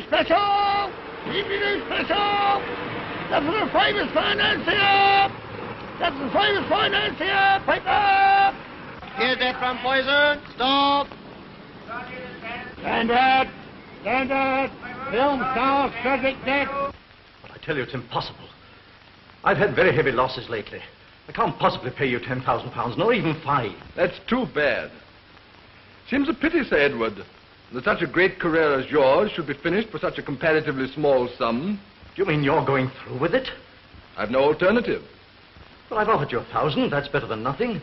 special! DVD special! That's the famous financier! That's the famous financier! Paper! Here's that from Poison. Stop. Standard! Standard! Film star tragic death! But I tell you, it's impossible. I've had very heavy losses lately. I can't possibly pay you £10,000, nor even 5. That's too bad. Seems a pity, Sir Edward, that such a great career as yours should be finished for such a comparatively small sum. Do you mean you're going through with it? I've no alternative. Well, I've offered you 1,000. That's better than nothing.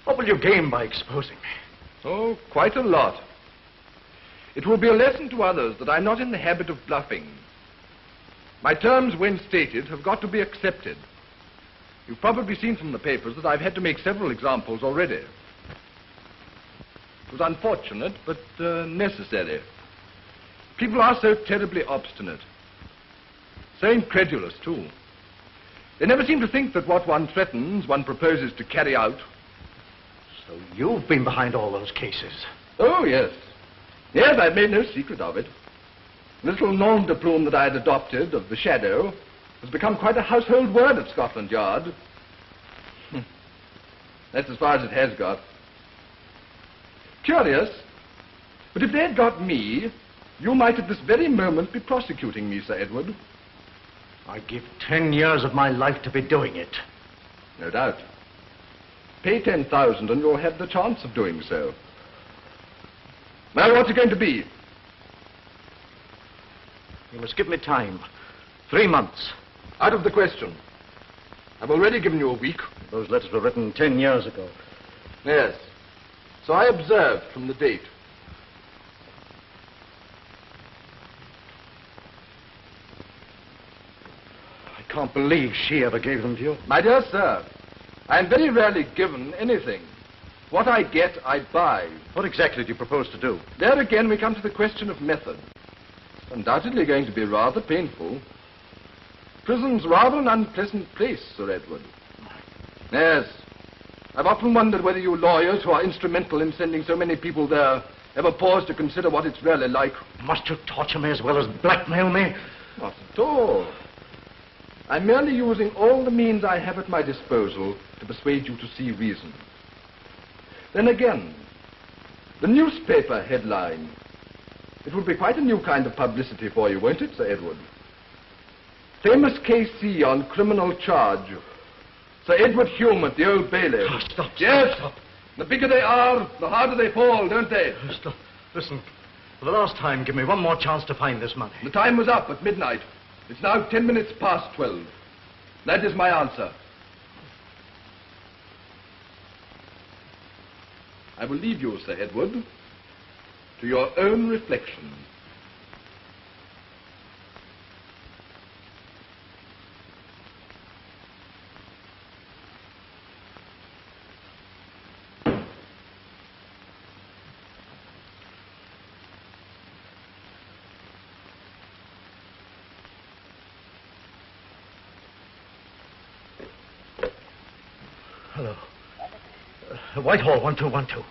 What will you gain by exposing me? Oh, quite a lot. It will be a lesson to others that I'm not in the habit of bluffing. My terms, when stated, have got to be accepted. You've probably seen from the papers that I've had to make several examples already. It was unfortunate, but necessary. People are so terribly obstinate. So incredulous, too. They never seem to think that what one threatens, one proposes to carry out. So you've been behind all those cases? Oh, yes. Yes, I've made no secret of it. The little nom de plume that I had adopted of the Shadow has become quite a household word at Scotland Yard. That's as far as it has got. Curious, but if they had got me, you might at this very moment be prosecuting me, Sir Edward. I'd give 10 years of my life to be doing it. No doubt. Pay 10,000 and you'll have the chance of doing so. Now, what's it going to be? You must give me time. 3 months. Out of the question. I've already given you a week. Those letters were written 10 years ago. Yes. So I observed from the date. I can't believe she ever gave them to you. My dear sir, I am very rarely given anything. What I get, I buy. What exactly do you propose to do? There again we come to the question of method. It's undoubtedly going to be rather painful. Prison's rather an unpleasant place, Sir Edward. Yes. I've often wondered whether you lawyers who are instrumental in sending so many people there ever pause to consider what it's really like. Must you torture me as well as blackmail me? Not at all. I'm merely using all the means I have at my disposal to persuade you to see reason. Then again, the newspaper headline. It would be quite a new kind of publicity for you, won't it, Sir Edward? Famous KC on criminal charge. Sir Edward Hume at the Old Bailey. Oh, stop, yes. stop. The bigger they are, the harder they fall, don't they? Stop. Listen, for the last time, give me one more chance to find this money. The time was up at midnight. It's now 10 minutes past 12. That is my answer. I will leave you, Sir Edward, to your own reflection. Hello. Whitehall, 1212.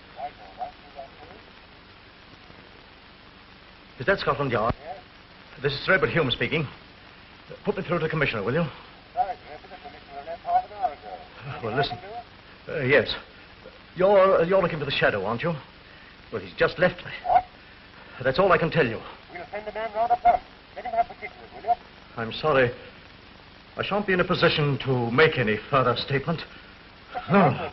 Is that Scotland Yard? Yes. This is Sir Edward Hume speaking. Put me through to the Commissioner, will you? Sorry, sir, but the Commissioner left half an hour ago. Well, listen. Yes. You're looking for the Shadow, aren't you? Well, he's just left me. What? That's all I can tell you. We'll send a man round at once. Let him have particulars, will you? I'm sorry. I shan't be in a position to make any further statement. No.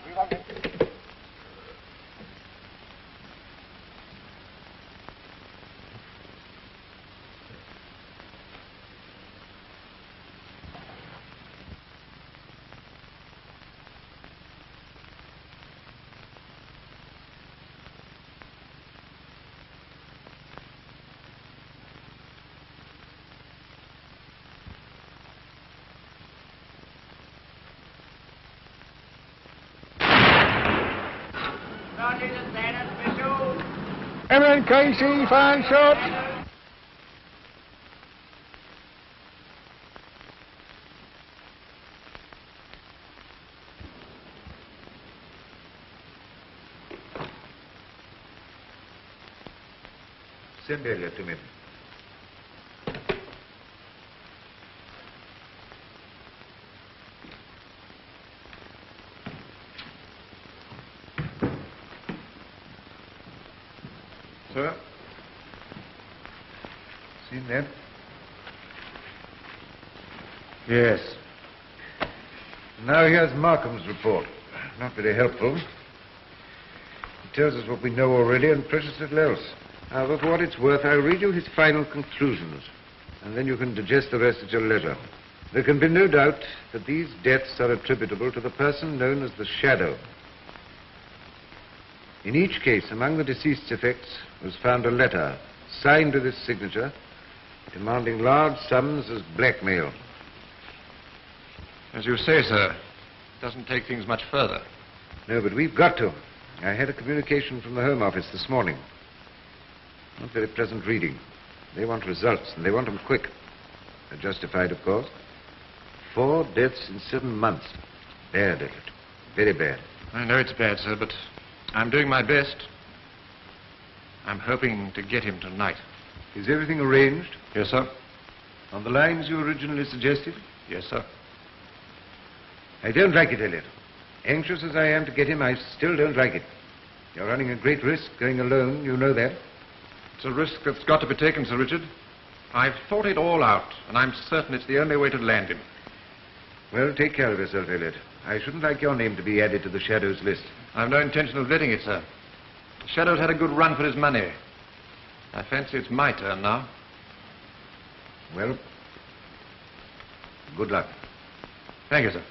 MNKC, fine shot. Send Elliot to me. sir. Seen that? Yes. Now here's Markham's report. Not very helpful. He tells us what we know already and precious little else. However, for what it's worth, I'll read you his final conclusions, and then you can digest the rest at your leisure. There can be no doubt that these deaths are attributable to the person known as the Shadow. In each case, among the deceased's effects was found a letter, signed with his signature, demanding large sums as blackmail. As you say, sir, it doesn't take things much further. No, but we've got to. I had a communication from the Home Office this morning. Not very pleasant reading. They want results, and they want them quick. They're justified, of course. 4 deaths in 7 months. Bad, Elliot. Very bad. I know it's bad, sir, but I'm doing my best. I'm hoping to get him tonight. Is everything arranged? Yes, sir. On the lines you originally suggested? Yes, sir. I don't like it, Elliot. Anxious as I am to get him, I still don't like it. You're running a great risk going alone, you know that. It's a risk that's got to be taken, Sir Richard. I've thought it all out, and I'm certain it's the only way to land him. Well, take care of yourself, Elliot. I shouldn't like your name to be added to the Shadow's list. I've no intention of letting it, sir. The Shadow's had a good run for his money. I fancy it's my turn now. Well, good luck. Thank you, sir.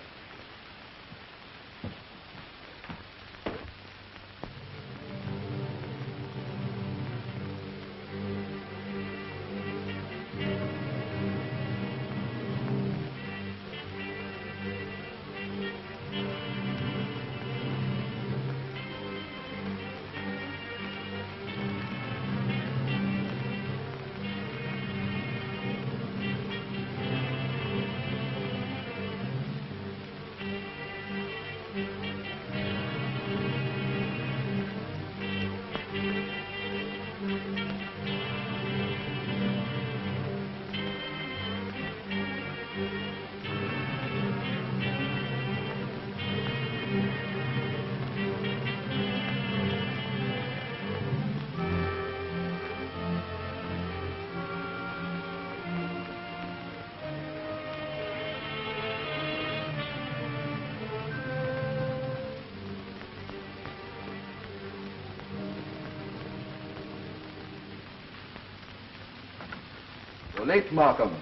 Late, Markham.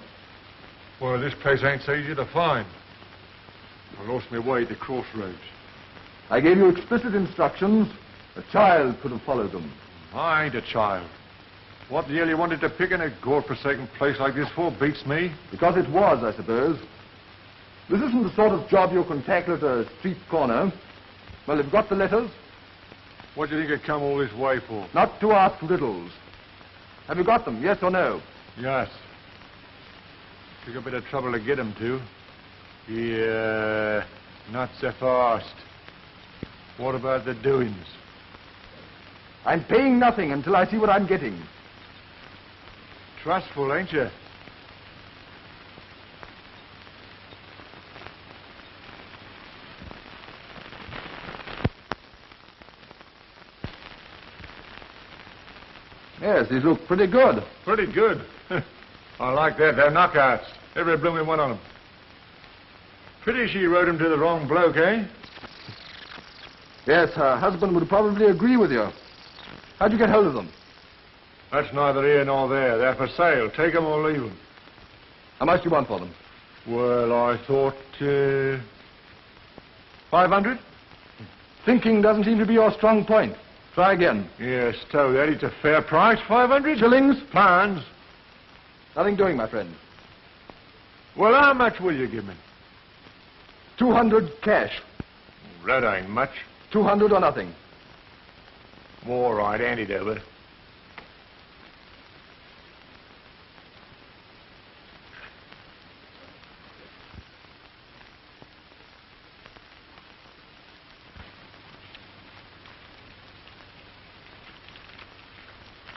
Well, this place ain't so easy to find. I lost my way at the crossroads. I gave you explicit instructions. A child could have followed them. I ain't a child. What the hell you wanted to pick in a godforsaken place like this for beats me. Because it was, I suppose. This isn't the sort of job you can tackle at a street corner. Well, you've got the letters. What do you think you'd come all this way for? Not to ask riddles. Have you got them, yes or no? Yes. Took a bit of trouble to get him to. Yeah, not so fast. What about the doings? I'm paying nothing until I see what I'm getting. Trustful, ain't you? Yes, these look pretty good. Pretty good. I like that. They're knockouts. Every blooming one of them. Pity she wrote him to the wrong bloke, eh? Yes, her husband would probably agree with you. How'd you get hold of them? That's neither here nor there. They're for sale. Take them or leave them. How much do you want for them? Well, I thought, 500? Thinking doesn't seem to be your strong point. Try again. Yes, so that it's a fair price, 500? Shillings? Pounds. Nothing doing, my friend. Well, how much will you give me? 200 cash. That ain't much. 200 or nothing. All right, hand it over.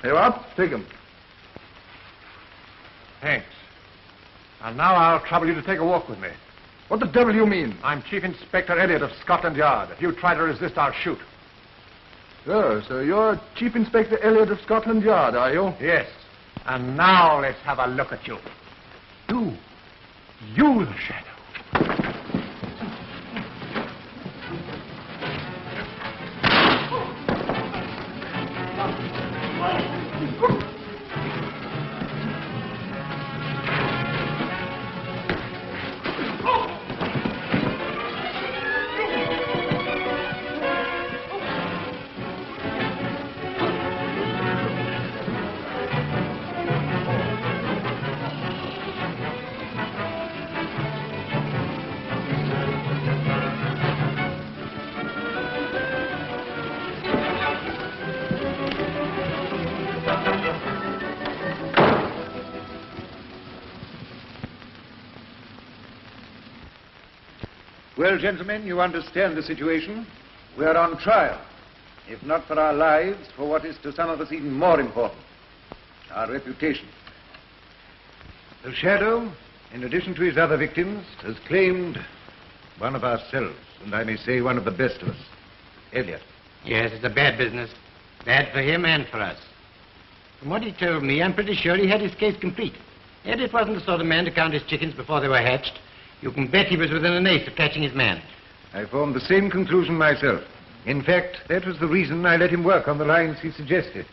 Here you are. Take them. Thanks. And now I'll trouble you to take a walk with me. What the devil do you mean? I'm Chief Inspector Elliot of Scotland Yard. If you try to resist, I'll shoot. Oh, so you're Chief Inspector Elliot of Scotland Yard, are you? Yes. And now let's have a look at you. You the Shadow. Well, gentlemen, you understand the situation. We are on trial. If not for our lives, for what is to some of us even more important, our reputation. The Shadow, in addition to his other victims, has claimed one of ourselves, and I may say one of the best of us, Elliot. Yes, it's a bad business. Bad for him and for us. From what he told me, I'm pretty sure he had his case complete. Elliot wasn't the sort of man to count his chickens before they were hatched. You can bet he was within an ace of catching his man. I formed the same conclusion myself. In fact, that was the reason I let him work on the lines he suggested.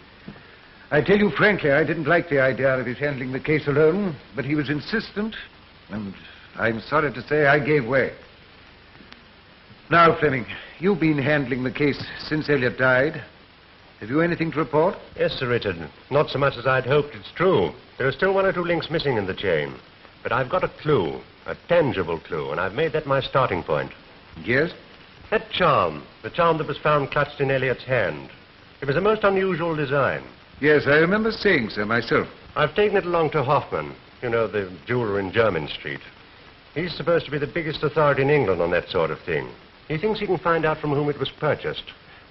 I tell you frankly, I didn't like the idea of his handling the case alone, but he was insistent, and I'm sorry to say I gave way. Now, Fleming, you've been handling the case since Elliot died. Have you anything to report? Yes, Sir Richard. Not so much as I'd hoped, it's true. There are still one or two links missing in the chain. But I've got a clue, a tangible clue, and I've made that my starting point. Yes? That charm, the charm that was found clutched in Elliot's hand. It was a most unusual design. Yes, I remember saying so myself. I've taken it along to Hoffman, you know, the jeweler in Jermyn Street. He's supposed to be the biggest authority in England on that sort of thing. He thinks he can find out from whom it was purchased.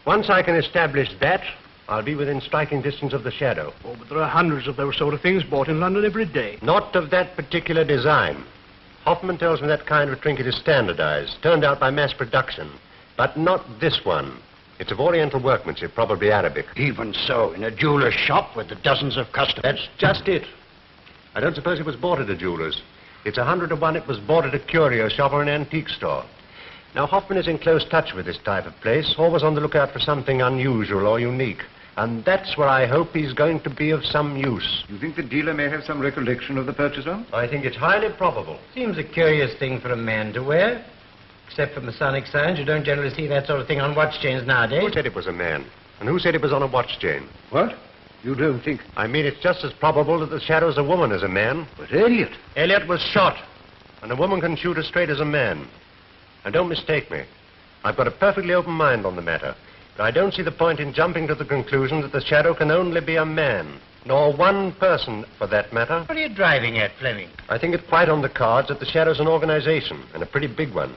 Once I can establish that, I'll be within striking distance of the Shadow. Oh, but there are hundreds of those sort of things bought in London every day. Not of that particular design. Hoffman tells me that kind of trinket is standardized, turned out by mass production. But not this one. It's of Oriental workmanship, probably Arabic. Even so, in a jeweler's shop with the dozens of customers. That's just it. I don't suppose it was bought at a jeweler's. It's 100 to 1 it was bought at a curio shop or an antique store. Now, Hoffman is in close touch with this type of place, always on the lookout for something unusual or unique. And that's where I hope he's going to be of some use. You think the dealer may have some recollection of the purchaser? I think it's highly probable. Seems a curious thing for a man to wear. Except for Masonic signs, you don't generally see that sort of thing on watch chains nowadays. Who said it was a man? And who said it was on a watch chain? What? You don't think... I mean, it's just as probable that the Shadow's a woman as a man. But Elliot... Elliot was shot. And a woman can shoot as straight as a man. And don't mistake me. I've got a perfectly open mind on the matter. But I don't see the point in jumping to the conclusion that the Shadow can only be a man. Nor one person, for that matter. What are you driving at, Fleming? I think it's quite on the cards that the Shadow's an organization, and a pretty big one.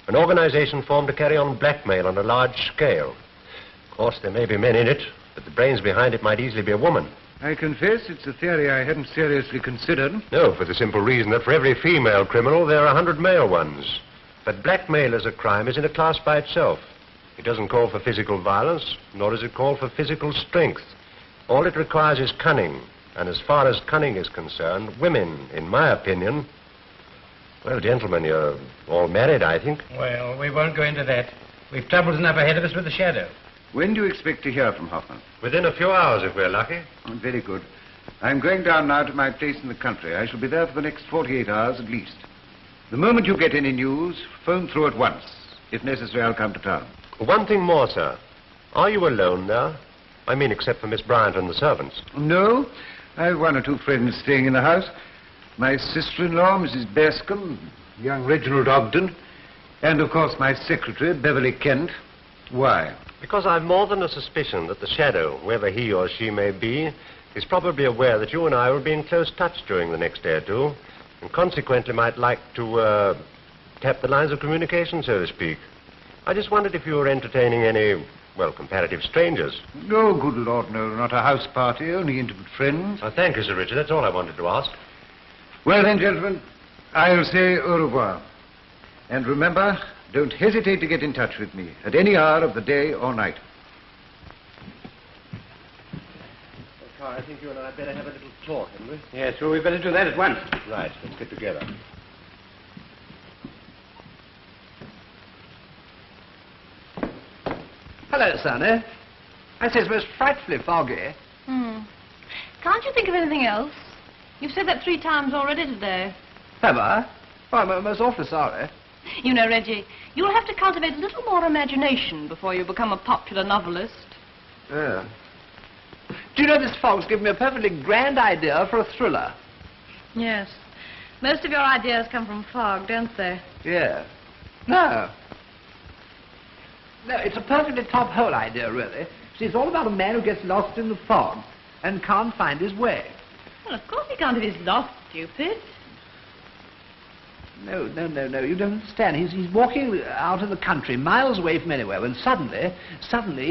An organization formed to carry on blackmail on a large scale. Of course, there may be men in it, but the brains behind it might easily be a woman. I confess it's a theory I hadn't seriously considered. No, for the simple reason that for every female criminal, there are 100 male ones. But blackmail as a crime is in a class by itself. It doesn't call for physical violence, nor does it call for physical strength. All it requires is cunning. And as far as cunning is concerned, women, in my opinion... Well, gentlemen, you're all married, I think. Well, we won't go into that. We've troubles enough ahead of us with the Shadow. When do you expect to hear from Hoffman? Within a few hours, if we're lucky. Oh, very good. I'm going down now to my place in the country. I shall be there for the next 48 hours at least. The moment you get any news, phone through at once. If necessary, I'll come to town. One thing more, sir. Are you alone now? I mean, except for Miss Bryant and the servants. No. I've one or two friends staying in the house. My sister-in-law, Mrs. Bascom, young Reginald Ogden, and, of course, my secretary, Beverly Kent. Why? Because I've more than a suspicion that the Shadow, whoever he or she may be, is probably aware that you and I will be in close touch during the next day or two, and consequently might like to, tap the lines of communication, so to speak. I just wondered if you were entertaining any, well, comparative strangers. No, good Lord, no. Not a house party, only intimate friends. Oh, thank you, Sir Richard. That's all I wanted to ask. Well, then, gentlemen, I'll say au revoir. And remember, don't hesitate to get in touch with me at any hour of the day or night. car, I think you and I better have a little talk, hadn't we? Yes, well, we'd better do that at once. Right, let's get together. Hello, Sonny. I say it's most frightfully foggy. Can't you think of anything else? You've said that 3 times already today. Have I? Oh, I'm most awfully sorry. You know, Reggie, you'll have to cultivate a little more imagination before you become a popular novelist. Yeah. Do you know this fog's given me a perfectly grand idea for a thriller? Yes. Most of your ideas come from fog, don't they? Yeah. No. No, it's a perfectly top-hole idea, really. See, it's all about a man who gets lost in the fog and can't find his way. Well, of course he can't if he's lost, stupid. No, you don't understand. He's walking out in the country, miles away from anywhere, when suddenly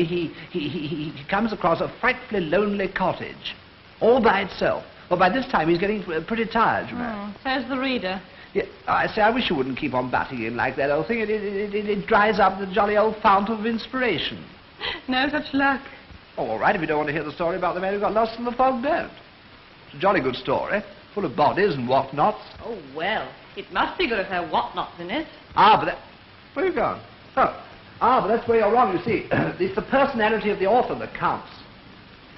he comes across a frightfully lonely cottage, all by itself. Well, by this time he's getting pretty tired, you know. Says the reader. Yeah, I say, I wish you wouldn't keep on butting in like that old thing. It dries up the jolly old fount of inspiration. No such luck. Oh, all right, if you don't want to hear the story about the man who got lost in the fog, don't. It's a jolly good story, full of bodies and whatnots. Oh, well, it must be good if there are whatnots in it. Ah, but that... Where are you going? Oh. Ah, but that's where you're wrong, you see. It's the personality of the author that counts.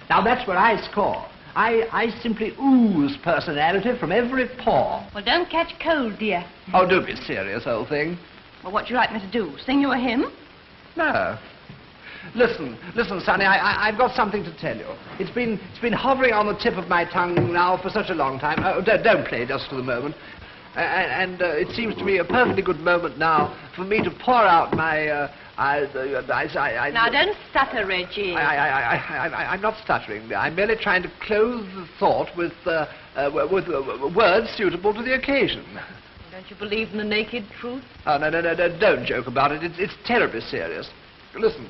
Now, that's where I score. I simply ooze personality from every pore. Well, don't catch cold, dear. Oh, don't be serious, old thing. Well, what do you like me to do? Sing you a hymn? No. Listen, Sonny, I've got something to tell you. It's been hovering on the tip of my tongue now for such a long time. Oh, don't play just for the moment. And it seems to me a perfectly good moment now for me to pour out my... Now, don't stutter, Reggie. I'm not stuttering. I'm merely trying to close the thought with words suitable to the occasion. Don't you believe in the naked truth? Oh, no, don't joke about it. It's terribly serious. Listen,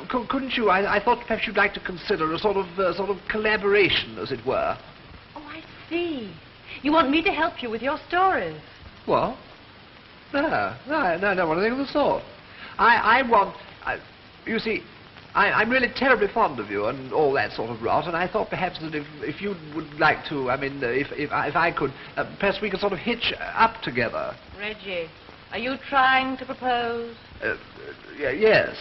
couldn't you, I thought perhaps you'd like to consider a sort of collaboration, as it were. Oh, I see. You want me to help you with your stories? What? No, I don't want anything of the sort. You see, I'm really terribly fond of you and all that sort of rot, and I thought perhaps that if you would like to, I mean, if I could, perhaps we could sort of hitch up together. Reggie, are you trying to propose? Yes.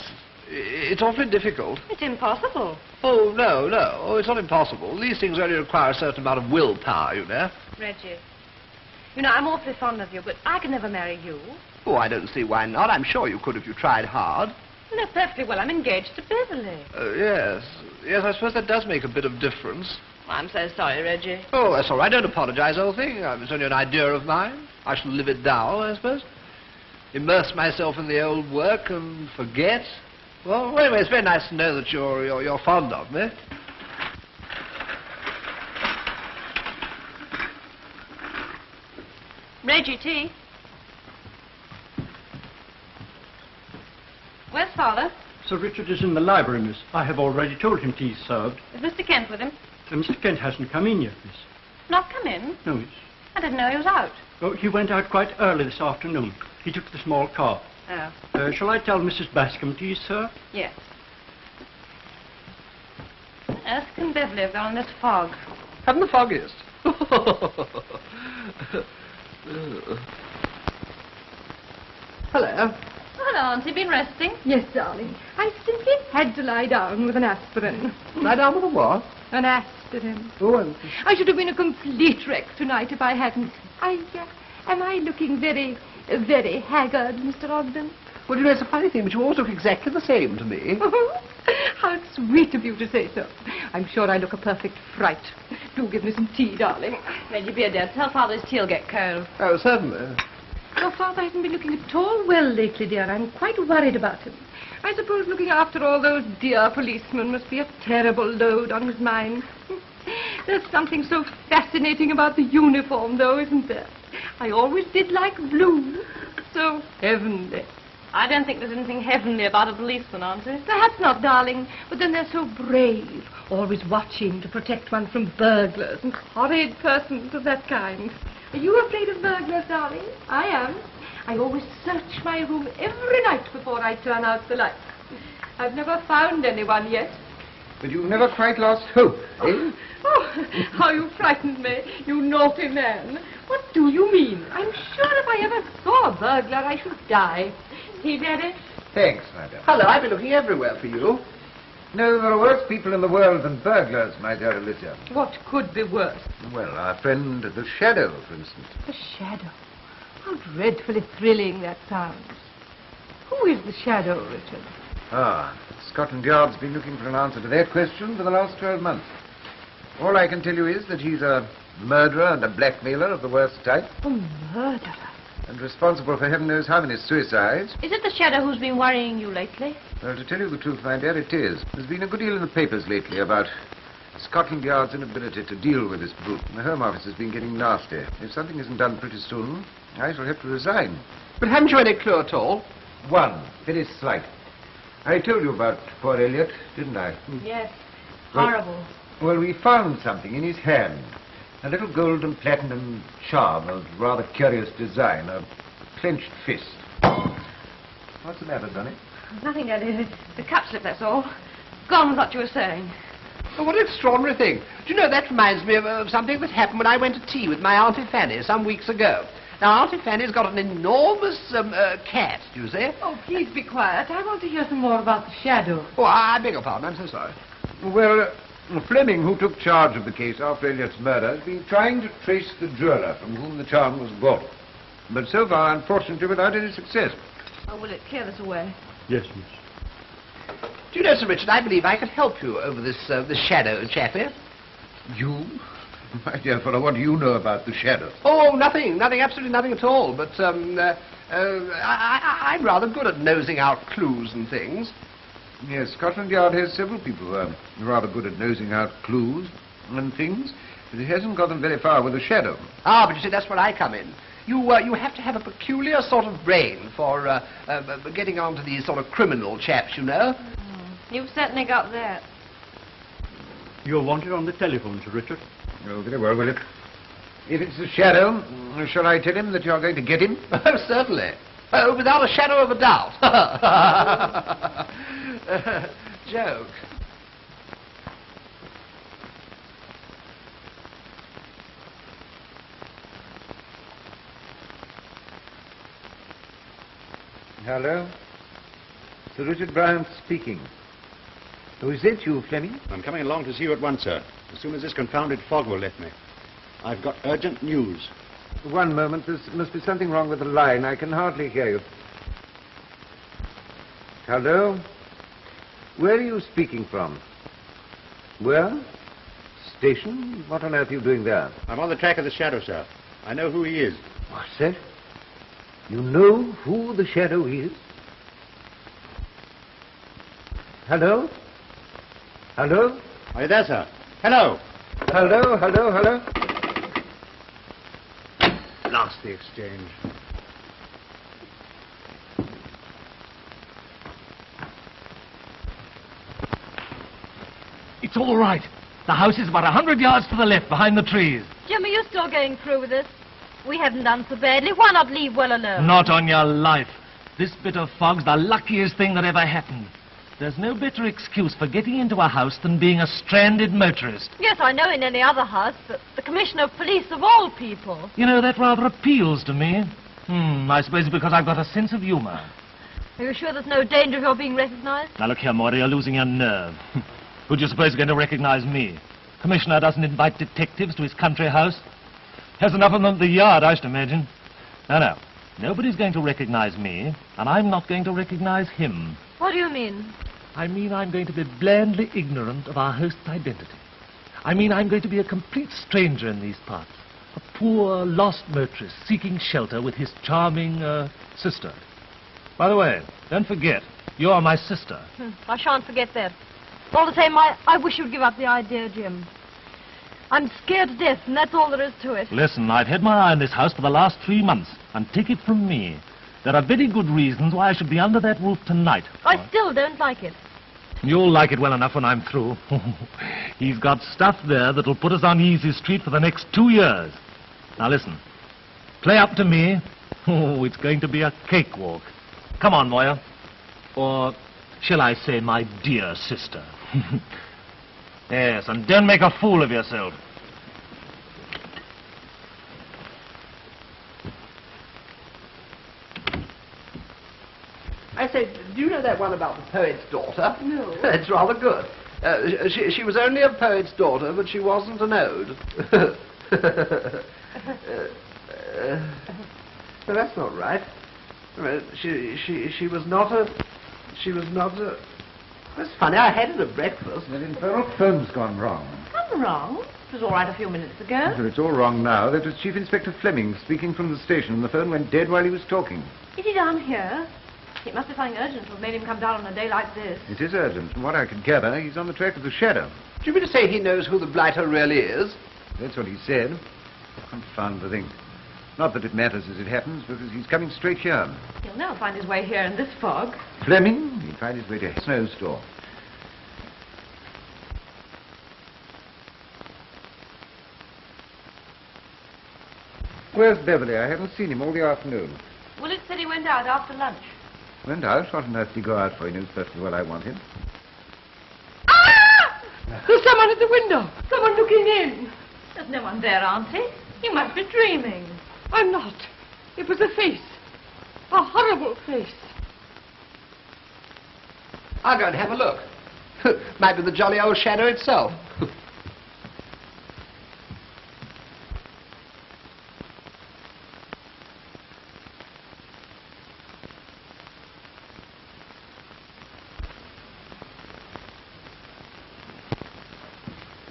It's awfully difficult. It's impossible. Oh, no. Oh, it's not impossible. These things only require a certain amount of willpower, you know. Reggie, you know, I'm awfully fond of you, but I could never marry you. Oh, I don't see why not. I'm sure you could if you tried hard. You know perfectly well I'm engaged to Beverly. Yes. Yes, I suppose that does make a bit of difference. I'm so sorry, Reggie. Oh, that's all right. Don't apologize, old thing. It's only an idea of mine. I shall live it down, I suppose. Immerse myself in the old work and forget. Well, anyway, it's very nice to know that you're fond of me. Reggie, tea. Where's Father? Sir Richard is in the library, miss. I have already told him tea's served. Is Mr. Kent with him? Mr. Kent hasn't come in yet, miss. Not come in? No, miss. I didn't know he was out. Oh, he went out quite early this afternoon. He took the small car. Oh. Shall I tell Mrs. Bascom tea's served? Yes. Erskine and Beverly have gone in this fog. Haven't the foggiest. Hello. Hello, Auntie. Been resting? Yes, darling. I simply had to lie down with an aspirin. Lie down with a what? An aspirin. Oh, I should have been a complete wreck tonight if I hadn't. Am I looking very, very haggard, Mr. Ogden? well, you know, it's a funny thing, but you always look exactly the same to me. How sweet of you to say so. I'm sure I look a perfect fright. Do give me some tea, darling. Reggie, be a dear. Tell Father his tea'll get cold. Oh, certainly. Your father hasn't been looking at all well lately, dear. I'm quite worried about him. I suppose looking after all those dear policemen must be a terrible load on his mind. There's something so fascinating about the uniform, though, isn't there? I always did like blue. So heavenly. I don't think there's anything heavenly about a policeman, Auntie. Perhaps not, darling, but then they're so brave, always watching to protect one from burglars and horrid persons of that kind. Are you afraid of burglars, darling? I am. I always search my room every night before I turn out the lights. I've never found anyone yet. But you've never quite lost hope, eh? Oh, how you frightened me, you naughty man. What do you mean? I'm sure if I ever saw a burglar, I should die. See, Daddy? Thanks, madam. Hello, I've been looking everywhere for you. No, there are worse people in the world than burglars, my dear Alicia. What could be worse? Well, our friend the Shadow, for instance. The Shadow. How dreadfully thrilling that sounds. Who is the Shadow, Richard? Ah, Scotland Yard's been looking for an answer to that question for the last 12 months. All I can tell you is that he's a murderer and a blackmailer of the worst type. A murderer? And responsible for heaven knows how many suicides. Is it the Shadow who's been worrying you lately? Well, to tell you the truth, my dear, it is. There's been a good deal in the papers lately about Scotland Yard's inability to deal with this brute. And the Home Office has been getting nasty. If something isn't done pretty soon, I shall have to resign. But haven't you any clue at all? One, very slight. I told you about poor Elliot, didn't I? Yes. Well- Horrible. Well, we found something in his hand. A little gold and platinum charm of rather curious design. A clenched fist. What's the matter, Donny? Nothing, Daddy. The cup slip, that's all. Gone with what you were saying. Oh, what an extraordinary thing. Do you know, that reminds me of something that happened when I went to tea with my Auntie Fanny some weeks ago. Now, Auntie Fanny's got an enormous cat, do you see? Oh, please be quiet. I want to hear some more about the Shadow. Oh, I beg your pardon. I'm so sorry. Well, Fleming, who took charge of the case after Elliot's murder, has been trying to trace the jeweller from whom the charm was bought. But so far, unfortunately, without any success. Oh, will it clear this away? Yes, miss. Do you know, Sir Richard, I believe I could help you over this Shadow chappie. You? My dear fellow, what do you know about the Shadow? Oh, nothing, absolutely nothing at all. But I'm rather good at nosing out clues and things. Yes, Scotland Yard has several people who are rather good at nosing out clues and things, but it hasn't got them very far with the Shadow. Ah, but you see, that's where I come in. You have to have a peculiar sort of brain for getting on to these sort of criminal chaps, you know. You've certainly got that. You're wanted on the telephone, Sir Richard. Oh, very well, will it? If it's the Shadow, shall I tell him that you're going to get him? Oh, certainly. Oh, without a shadow of a doubt. Joke. Hello? Sir Richard Bryant speaking. Oh, is that you, Fleming? I'm coming along to see you at once, sir, as soon as this confounded fog will let me. I've got urgent news. One moment. There must be something wrong with the line. I can hardly hear you. Hello? Where are you speaking from? Where? Station? What on earth are you doing there? I'm on the track of the Shadow, sir. I know who he is. What's that? You know who the Shadow is? Hello? Hello? Are you there, sir? Hello! Hello, hello, hello? Lost the exchange. It's all right. The house is about 100 yards to the left, behind the trees. Jim, are you still going through with this? We haven't done so badly. Why not leave well alone? Not on your life. This bit of fog's the luckiest thing that ever happened. There's no better excuse for getting into a house than being a stranded motorist. Yes, I know in any other house, but the Commissioner of Police of all people. You know, that rather appeals to me. I suppose because I've got a sense of humor. Are you sure there's no danger of your being recognized? Now, look here, Maury, you're losing your nerve. Who do you suppose is going to recognize me? Commissioner doesn't invite detectives to his country house. Has enough of them at the yard, I should imagine. No. Nobody's going to recognize me, and I'm not going to recognize him. What do you mean? I mean I'm going to be blandly ignorant of our host's identity. I mean I'm going to be a complete stranger in these parts. A poor, lost motorist seeking shelter with his charming, sister. By the way, don't forget, you're my sister. I shan't forget that. All the same, I wish you'd give up the idea, Jim. I'm scared to death, and that's all there is to it. Listen, I've had my eye on this house for the last 3 months, and take it from me, there are very good reasons why I should be under that roof tonight. I still don't like it. You'll like it well enough when I'm through. He's got stuff there that'll put us on Easy Street for the next 2 years. Now listen, play up to me. Oh, it's going to be a cakewalk. Come on, Moya. Or shall I say my dear sister? Yes, and don't make a fool of yourself. I say, do you know that one about the poet's daughter? No. It's rather good. She was only a poet's daughter, but she wasn't an ode. No, that's not right. She was not a... That's funny, I had it at breakfast. The infernal phone's gone wrong. Gone wrong? It was all right a few minutes ago. Well, it's all wrong now. That was Chief Inspector Fleming speaking from the station, and the phone went dead while he was talking. Is he down here? It must be something urgent to have made him come down on a day like this. It is urgent. From what I could gather, he's on the track of the shadow. Do you mean to say he knows who the blighter really is? That's what he said. Confound the thing. Not that it matters as it happens, because he's coming straight here. He'll never find his way here in this fog. Fleming, he'll find his way to a snowstorm. Where's Beverly? I haven't seen him all the afternoon. Willett said he went out after lunch. Went out? What on earth did he go out for? He knows perfectly well I want him. Ah! There's someone at the window. Someone looking in. There's no one there, Auntie. You must be dreaming. I'm not. It was a face. A horrible face. I'll go and have a look. Might be the jolly old shadow itself.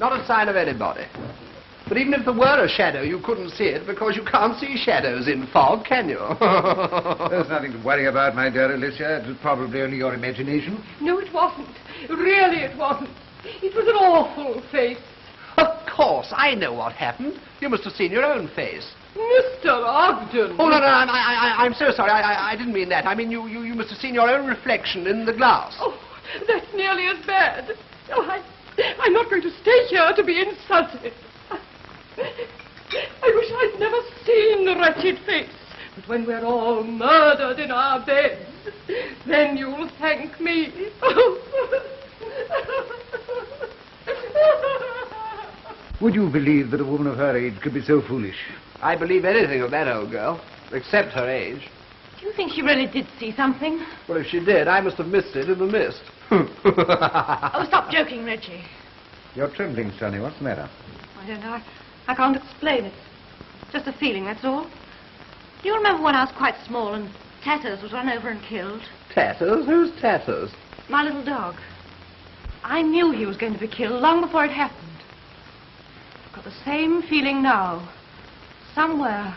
Not a sign of anybody. But even if there were a shadow, you couldn't see it because you can't see shadows in fog, can you? There's nothing to worry about, my dear Alicia. It was probably only your imagination. No, it wasn't. Really, it wasn't. It was an awful face. Of course, I know what happened. You must have seen your own face. Mr. Ogden. Oh, no, I'm so sorry. I didn't mean that. I mean, you must have seen your own reflection in the glass. Oh, that's nearly as bad. Oh, I'm not going to stay here to be insulted. I wish I'd never seen the wretched face. But when we're all murdered in our beds, then you'll thank me. Would you believe that a woman of her age could be so foolish? I believe anything of that old girl, except her age. Do you think she really did see something? Well, if she did, I must have missed it in the mist. Oh, stop joking, Reggie. You're trembling, Sonny. What's the matter? I don't know. I can't explain it. Just a feeling, that's all. Do you remember when I was quite small and Tatters was run over and killed? Tatters? Who's Tatters? My little dog. I knew he was going to be killed long before it happened. I've got the same feeling now. Somewhere,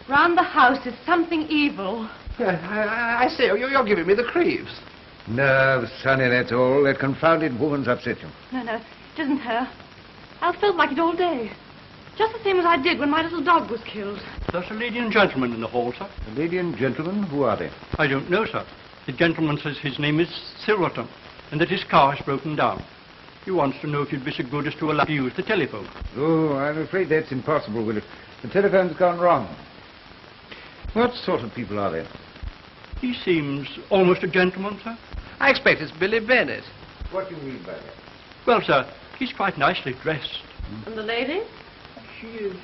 round the house, is something evil. I say, you're giving me the creeps. No, Sonny, that's all. That confounded woman's upset you. No, it isn't her. I felt like it all day. Just the same as I did when my little dog was killed. There's a lady and gentleman in the hall, sir. A lady and gentleman? Who are they? I don't know, sir. The gentleman says his name is Silverton and that his car has broken down. He wants to know if you'd be so good as to allow him to use the telephone. Oh, I'm afraid that's impossible, Willett. The telephone's gone wrong. What sort of people are they? He seems almost a gentleman, sir. I expect it's Billy Bennett. What do you mean by that? Well, sir, he's quite nicely dressed. And the lady? She is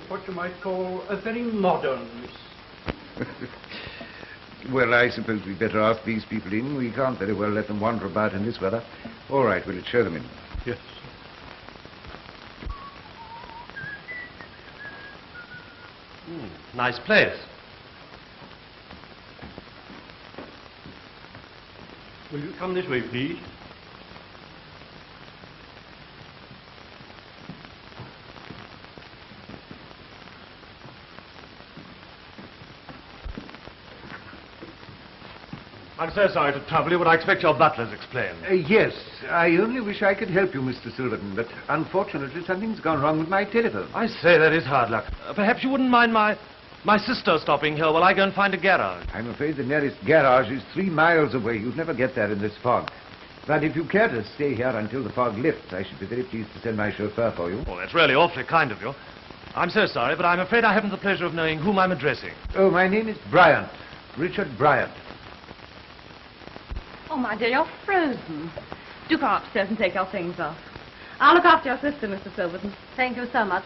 what you might call a very modern miss. Well, I suppose we'd better ask these people in. We can't very well let them wander about in this weather. All right, Willett, show them in. Yes. Nice place. Will you come this way, please? I'm so sorry to trouble you, but I expect your butler's explained. Yes, I only wish I could help you, Mr. Silverton, but unfortunately something's gone wrong with my telephone. I say, that is hard luck. Perhaps you wouldn't mind my sister stopping here while I go and find a garage. I'm afraid the nearest garage is 3 miles away. You'd never get there in this fog. But if you care to stay here until the fog lifts, I should be very pleased to send my chauffeur for you. Oh, that's really awfully kind of you. I'm so sorry, but I'm afraid I haven't the pleasure of knowing whom I'm addressing. Oh, my name is Bryant. Richard Bryant. Oh, my dear, you're frozen. Do come upstairs and take your things off. I'll look after your sister, Mr. Silverton. Thank you so much.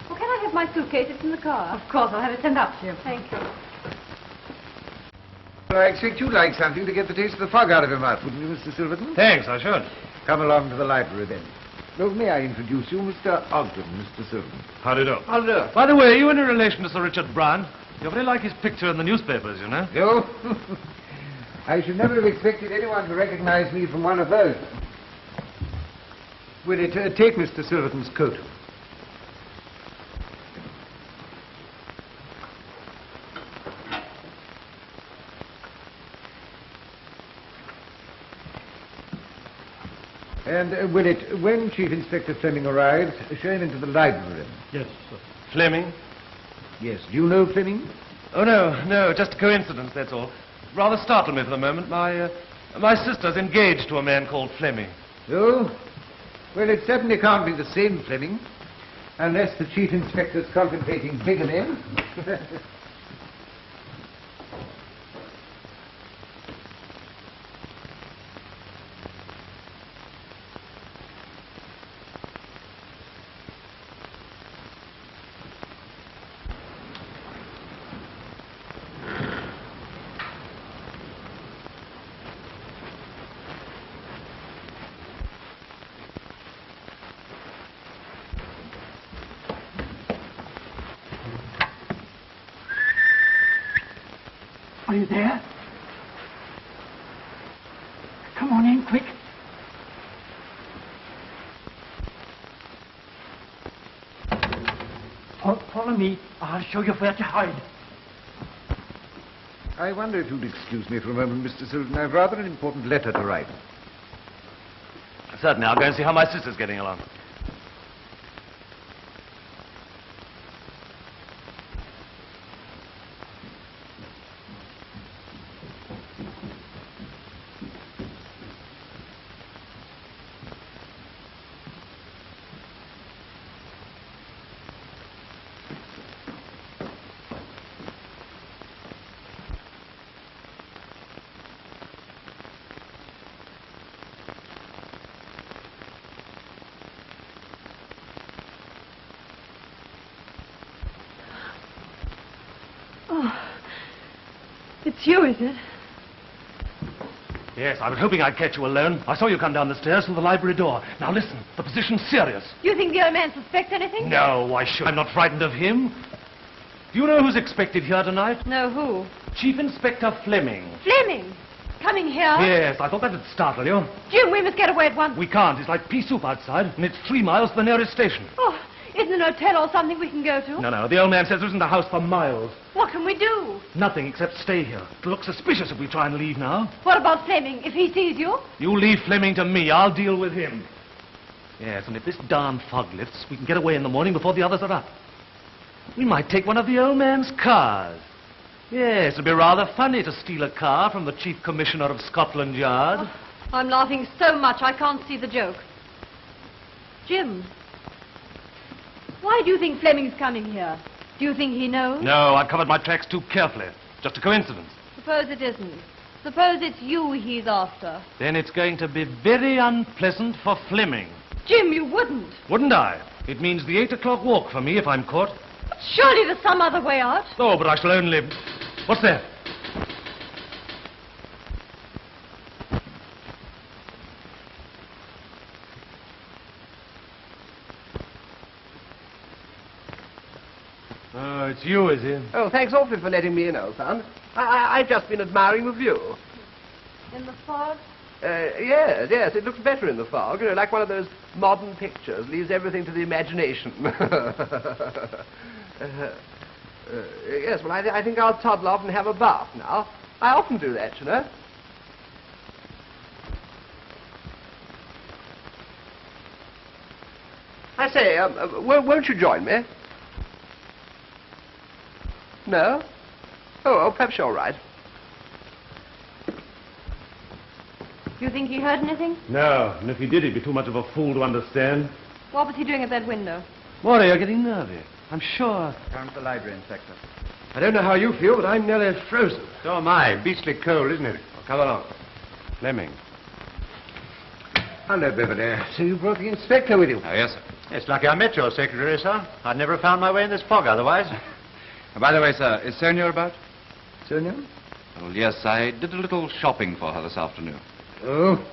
Well, can I have my suitcase? It's in the car. Of course, I'll have it sent up to you. Thank you. I expect you'd like something to get the taste of the fog out of your mouth, wouldn't you, Mr. Silverton? Thanks, I should. Come along to the library, then. Well, may I introduce you, Mr. Ogden, Mr. Silverton? How do you do? How do you do? By the way, are you any relation to Sir Richard Bryan? You very like his picture in the newspapers, you know. You? I should never have expected anyone to recognize me from one of those. Will it take Mr. Silverton's coat? And will it, when Chief Inspector Fleming arrives, show him into the library? Yes, sir. Fleming? Yes. Do you know Fleming? Oh, no, just a coincidence, that's all. Rather startled me for the moment. My sister's engaged to a man called Fleming. Oh? Well, it certainly can't be the same Fleming, unless the Chief Inspector's contemplating bigamy. Are you there? Come on in, quick. Follow me. I'll show you where to hide. I wonder if you'd excuse me for a moment, Mr. Silverton. I've rather an important letter to write. Certainly, I'll go and see how my sister's getting along. It's you, is it? Yes, I was hoping I'd catch you alone. I saw you come down the stairs from the library door. Now listen, the position's serious. You think the old man suspects anything? No, why should I'm not frightened of him. Do you know who's expected here tonight? No, who? Chief Inspector Fleming. Fleming? Coming here? Yes, I thought that'd startle you. Jim, we must get away at once. We can't. It's like pea soup outside, and it's 3 miles to the nearest station. Oh, isn't an hotel or something we can go to? No, the old man says there isn't a house for miles. What can we do? Nothing except stay here. It'll look suspicious if we try and leave now. What about Fleming? If he sees you? You leave Fleming to me. I'll deal with him. Yes, and if this darn fog lifts, we can get away in the morning before the others are up. We might take one of the old man's cars. Yes, it'd be rather funny to steal a car from the Chief Commissioner of Scotland Yard. Oh, I'm laughing so much I can't see the joke. Jim, why do you think Fleming's coming here? Do you think he knows? No, I've covered my tracks too carefully. Just a coincidence. Suppose it isn't. Suppose it's you he's after. Then it's going to be very unpleasant for Fleming. Jim, you wouldn't. Wouldn't I? It means the 8 o'clock walk for me if I'm caught. But surely there's some other way out. Oh, but I shall only... What's that? Oh, it's you, is it? Oh, thanks awfully for letting me in, old son. I've just been admiring the view. In the fog? Yes, it looks better in the fog. You know, like one of those modern pictures, leaves everything to the imagination. Yes, well, I think I'll toddle off and have a bath now. I often do that, you know. I say, won't you join me? No? Oh, perhaps you're right. Do you think he heard anything? No, and if he did, he'd be too much of a fool to understand. What was he doing at that window? Maury, you're getting nervy. I'm sure. Come to the library, Inspector. I don't know how you feel, but I'm nearly frozen. So am I. Beastly cold, isn't it? Oh, come along. Fleming. Hello, Beverly. So you brought the inspector with you? Oh, yes, sir. It's lucky I met your secretary, sir. I'd never have found my way in this fog otherwise. By the way, sir, is Sonia about? Sonia? Well, yes, I did a little shopping for her this afternoon. Oh.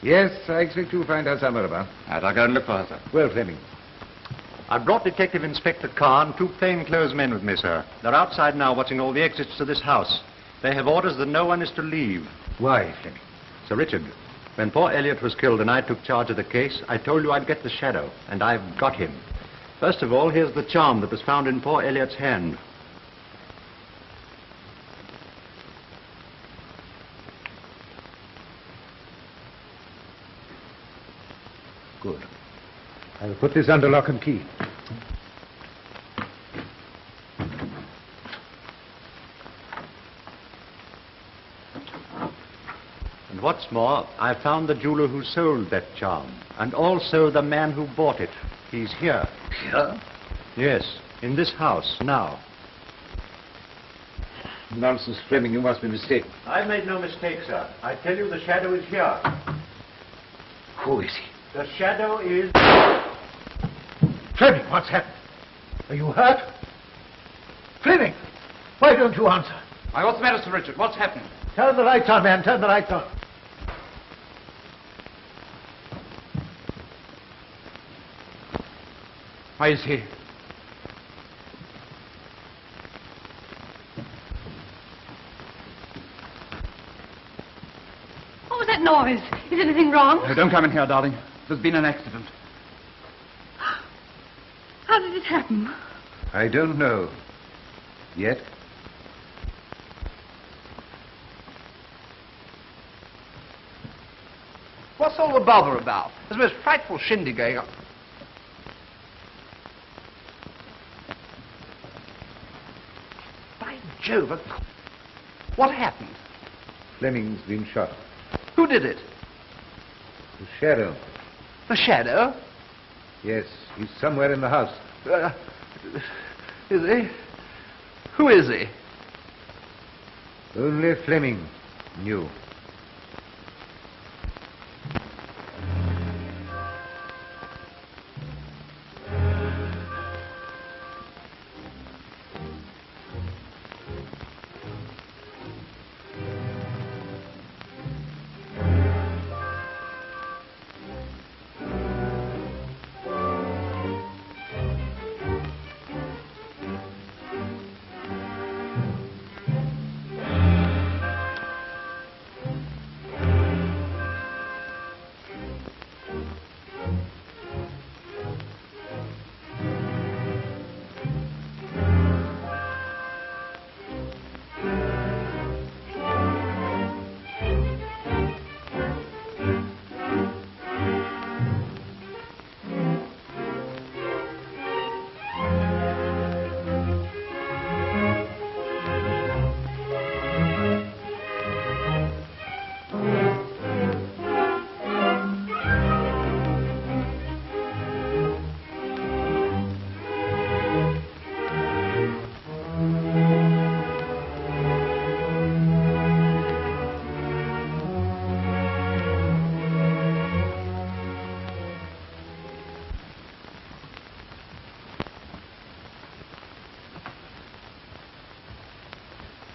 Yes, I expect you'll find out somewhere about. Right, I'll go and look for her, sir. Well, Fleming. I brought Detective Inspector Carr and 2 plainclothes men with me, sir. They're outside now watching all the exits to this house. They have orders that no one is to leave. Why, Fleming? Sir Richard, when poor Elliot was killed and I took charge of the case, I told you I'd get the shadow, and I've got him. First of all, here's the charm that was found in poor Elliot's hand. Good. I will put this under lock and key. And what's more, I found the jeweler who sold that charm, and also the man who bought it. He's here. Here? Yes, in this house, now. Nonsense, Fleming. You must be mistaken. I made no mistake, sir. I tell you the shadow is here. Who is he? The shadow is... Fleming, what's happened? Are you hurt? Fleming, why don't you answer? Why, what's the matter, Sir Richard? What's happened? Turn the lights on, man. Turn the lights on. Why is he? What was that noise? Is anything wrong? Oh, don't come in here, darling. There's been an accident. How did it happen? I don't know. Yet. What's all the bother about? There's a most frightful shindy going on. By Jove, what happened? Fleming's been shot. Who did it? The shadow. The shadow? Yes, he's somewhere in the house. Is he? Who is he? Only Fleming knew.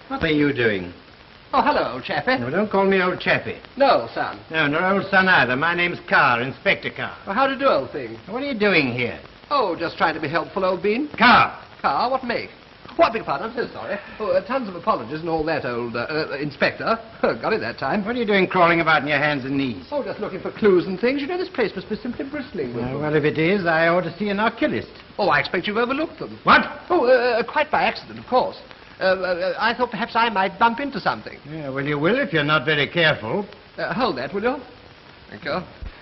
What are you doing? Oh, hello, old chappie. No, don't call me old chappie. No, son. No, not old son either. My name's Carr, Inspector Carr. Well, how do you do, old thing? What are you doing here? Oh, just trying to be helpful, old bean. Carr! Car, what make? Oh, I beg your pardon, I'm so sorry. Oh, tons of apologies and all that, old Inspector. Got it that time. What are you doing crawling about on your hands and knees? Oh, just looking for clues and things. You know, this place must be simply bristling with them. Well, if it is, I ought to see an oculist. Oh, I expect you've overlooked them. What? Oh, quite by accident, of course. I thought perhaps I might bump into something. Yeah, well, you will if you're not very careful. Hold that, will you? Thank you.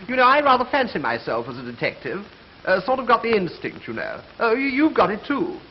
You know, I rather fancy myself as a detective. Sort of got the instinct, you know. You've got it, too.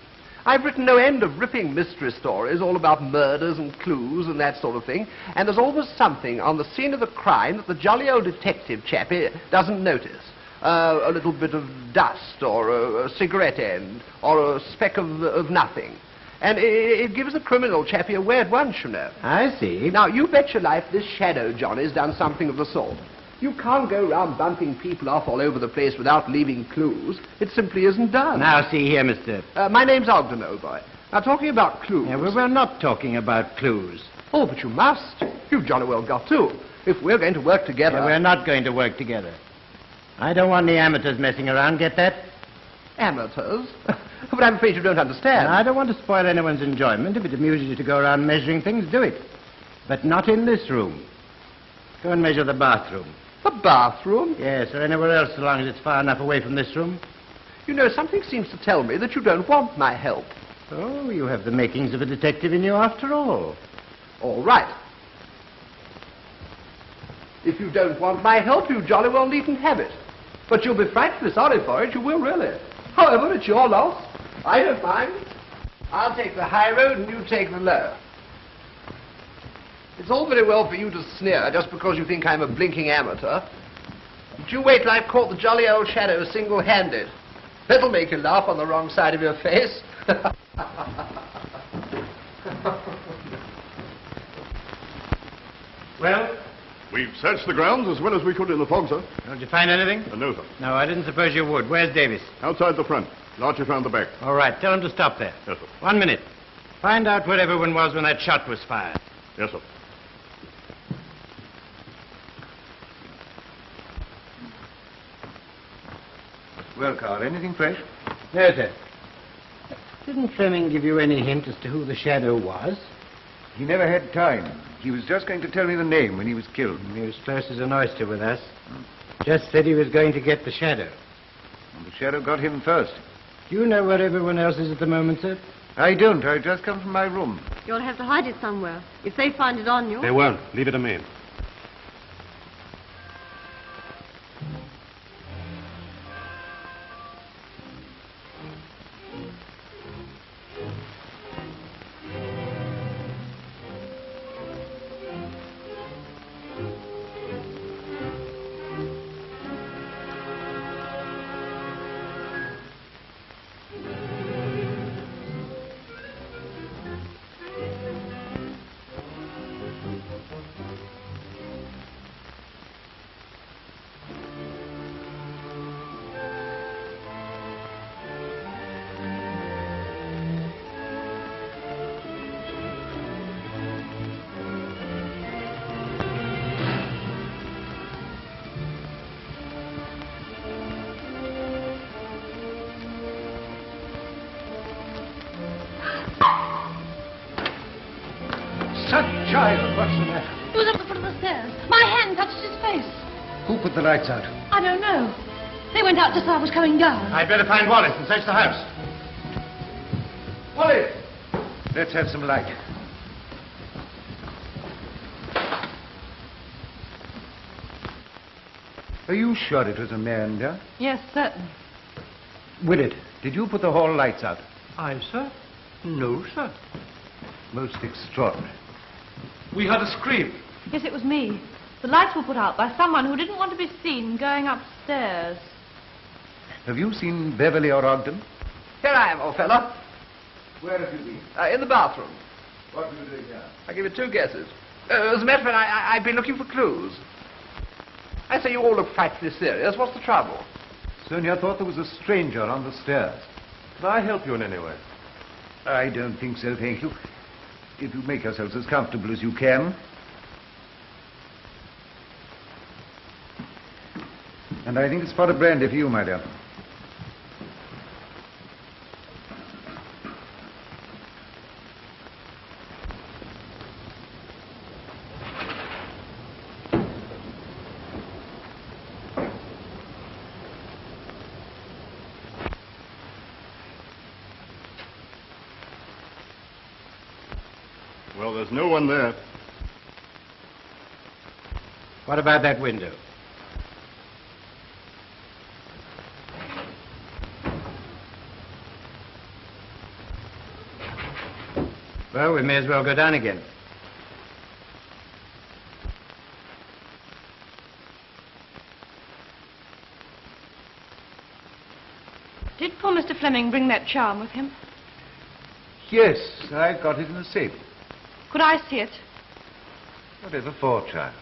I've written no end of ripping mystery stories, all about murders and clues and that sort of thing, and there's always something on the scene of the crime that the jolly old detective chappie doesn't notice. A little bit of dust, or a cigarette end, or a speck of nothing. And it gives the criminal chappie a way at once, you know. I see. Now, you bet your life this shadow Johnny's done something of the sort. You can't go round bumping people off all over the place without leaving clues. It simply isn't done. Now, see here, mister. My name's Ogden, old boy. Now, talking about clues... Yeah, well, we're not talking about clues. Oh, but you must. You've jolly well got to. If we're going to work together... Yeah, we're not going to work together. I don't want any amateurs messing around, get that? Amateurs? But I'm afraid you don't understand. Now, I don't want to spoil anyone's enjoyment. If it amuses you to go around measuring things, do it. But not in this room. Go and measure the bathroom. The bathroom? Yes, or anywhere else, so long as it's far enough away from this room. You know, something seems to tell me that you don't want my help. Oh, you have the makings of a detective in you after all. All right. If you don't want my help, you jolly well needn't have it. But you'll be frightfully sorry for it, you will really. However, it's your loss. I don't mind. I'll take the high road and you take the low. It's all very well for you to sneer just because you think I'm a blinking amateur. But you wait till I've caught the jolly old shadow single-handed. That'll make you laugh on the wrong side of your face. Well? We've searched the grounds as well as we could in the fog, sir. Did you find anything? No, sir. No, I didn't suppose you would. Where's Davis? Outside the front. Larcher found the back. All right, tell him to stop there. Yes, sir. 1 minute. Find out where everyone was when that shot was fired. Yes, sir. Well, Carl, anything fresh? No, sir. Didn't Fleming give you any hint as to who the shadow was? He never had time. He was just going to tell me the name when he was killed. He was close as an oyster with us. Just said he was going to get the shadow. And the shadow got him first. Do you know where everyone else is at the moment, sir? I don't. I just come from my room. You'll have to hide it somewhere. If they find it on you... They won't. Leave it to me. Child, what's the matter? He was up the foot of the stairs. My hand touched his face. Who put the lights out? I don't know. They went out just as I was coming down. I'd better find Wallace and search the house. Wallace! Let's have some light. Are you sure it was a man, dear? Yes, certainly. Willett, did you put the hall lights out? I, sir? No, sir. Most extraordinary. We heard a scream. Yes, it was me. The lights were put out by someone who didn't want to be seen going upstairs. Have you seen Beverly or Ogden? Here I am, old fella. Where have you been? In the bathroom. What are you doing here? I'll give you 2 guesses. As a matter of fact, I've been looking for clues. I say you all look frightfully serious. What's the trouble? Sonia thought there was a stranger on the stairs. Can I help you in any way? I don't think so, thank you. If you make yourselves as comfortable as you can. And I think it's pot of brandy for you, my dear. Well, there's no one there. What about that window? Well, we may as well go down again. Did poor Mr. Fleming bring that charm with him? Yes, I've got it in the safe. Could I see it? Whatever for, child?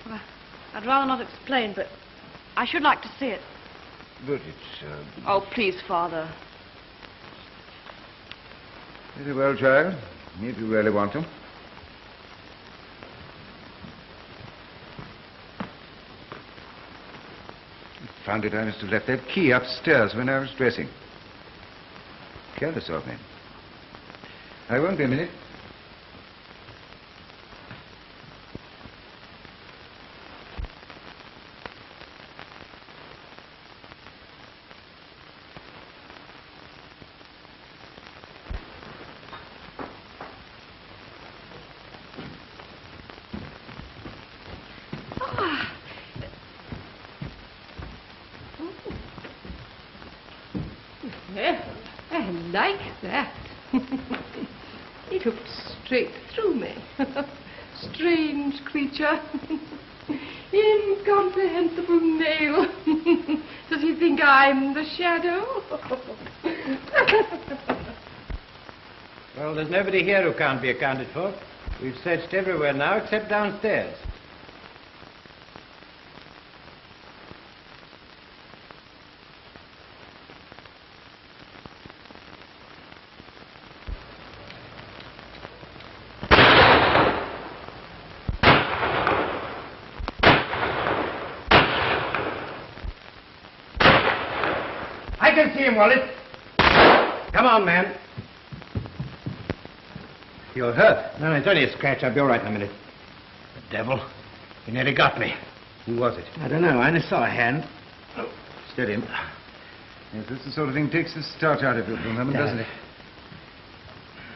Well, I'd rather not explain, but I should like to see it. But it's... Oh, please, Father. Very well, child. If you really want to. Found it I must have left that key upstairs when I was dressing. Careless of me. I won't be a minute. Well, I like that. He looked straight through me. Strange creature. Incomprehensible male. Does he think I'm the shadow? Well, there's nobody here who can't be accounted for. We've searched everywhere now except downstairs. I can see him, Wallace. Come on, man. You're hurt? No, it's only a scratch. I'll be all right in a minute. The devil. He nearly got me. Who was it? I don't know. I only saw a hand. Oh, steady him. Yes, that's the sort of thing takes the starch out of you for a moment, doesn't it?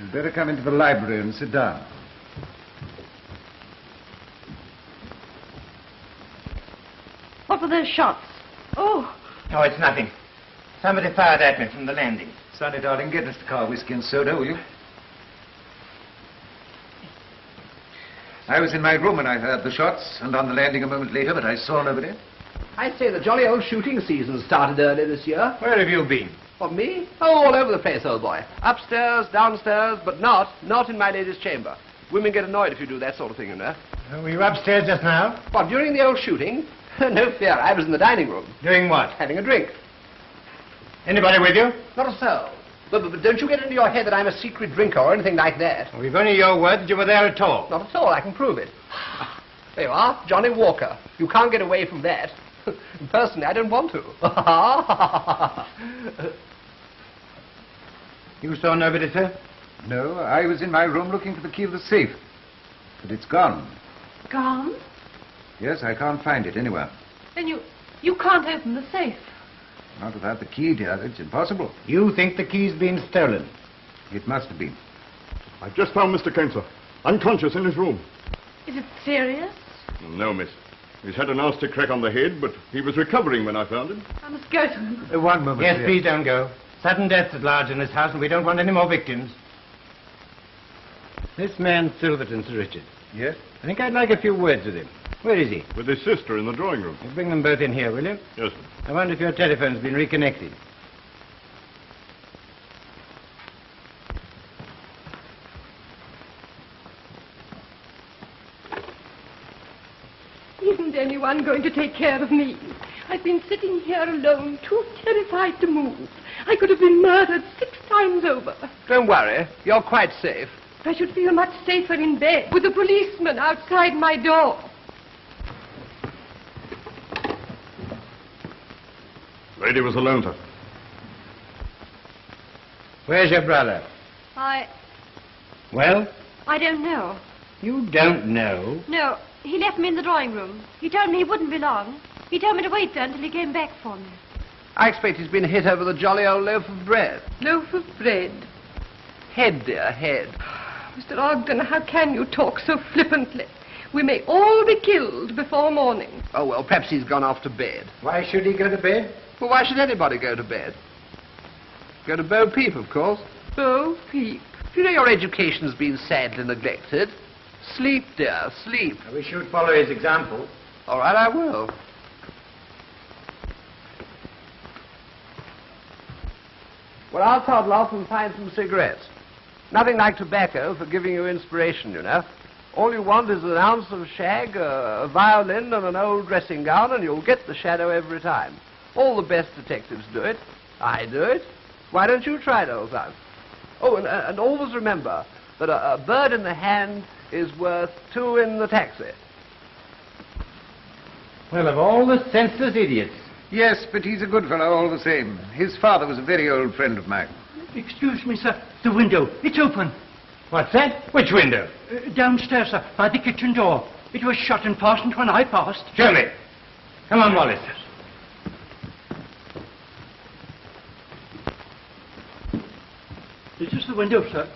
You'd better come into the library and sit down. What were those shots? Oh. Oh, it's nothing. Somebody fired at me from the landing. Sonny, darling, get us the car, whiskey and soda, will you? I was in my room when I heard the shots, and on the landing a moment later, but I saw nobody. I'd say the jolly old shooting season started early this year. Where have you been? What, me? Oh, all over the place, old boy. Upstairs, downstairs, but not in my lady's chamber. Women get annoyed if you do that sort of thing, you know. Were you upstairs just now? What, during the old shooting? No fear, I was in the dining room. Doing what? Having a drink. Anybody with you? Not a soul. But don't you get into your head that I'm a secret drinker or anything like that. Well, we've only your word that you were there at all. Not at all, I can prove it. There you are, Johnny Walker. You can't get away from that. Personally, I don't want to. You saw nobody, sir? No, I was in my room looking for the key of the safe. But it's gone. Gone? Yes, I can't find it anywhere. Then you can't open the safe. Not without the key, dear. It's impossible. You think the key's been stolen? It must have been. I've just found Mr. Kane, sir. Unconscious in his room. Is it serious? No, miss. He's had a nasty crack on the head, but he was recovering when I found him. I must go to him. One moment, Yes, dear. please don't go. Sudden deaths at large in this house, and we don't want any more victims. This man Silverton, Sir Richard. Yes? I think I'd like a few words with him. Where is he? With his sister in the drawing room. You bring them both in here, will you? Yes, sir. I wonder if your telephone's been reconnected. Isn't anyone going to take care of me? I've been sitting here alone, too terrified to move. I could have been murdered 6 times over. Don't worry, you're quite safe. I should feel much safer in bed with a policeman outside my door. Lady was alone, sir. Where's your brother? Well? I don't know. You don't know? No, he left me in the drawing room. He told me he wouldn't be long. He told me to wait there until he came back for me. I expect he's been hit over the jolly old loaf of bread. Loaf of bread. Head, dear, head. Mr. Ogden, how can you talk so flippantly? We may all be killed before morning. Oh, well, perhaps he's gone off to bed. Why should he go to bed? Well, why should anybody go to bed? Go to Bo Peep, of course. Bo Peep. You know your education's been sadly neglected. Sleep, dear, sleep. I wish you'd follow his example. All right, I will. Well, I'll toddle off and find some cigarettes. Nothing like tobacco for giving you inspiration, you know. All you want is an ounce of shag, a violin, and an old dressing gown, and you'll get the shadow every time. All the best detectives do it. I do it. Why don't you try it, old son? Oh, and always remember that a bird in the hand is worth 2 in the taxi. Well, of all the senseless idiots. Yes, but he's a good fellow all the same. His father was a very old friend of mine. Excuse me, sir. The window. It's open. What's that? Which window? Downstairs, sir, by the kitchen door. It was shut and fastened when I passed. Show me. Come on, Wallace. This is the window, sir.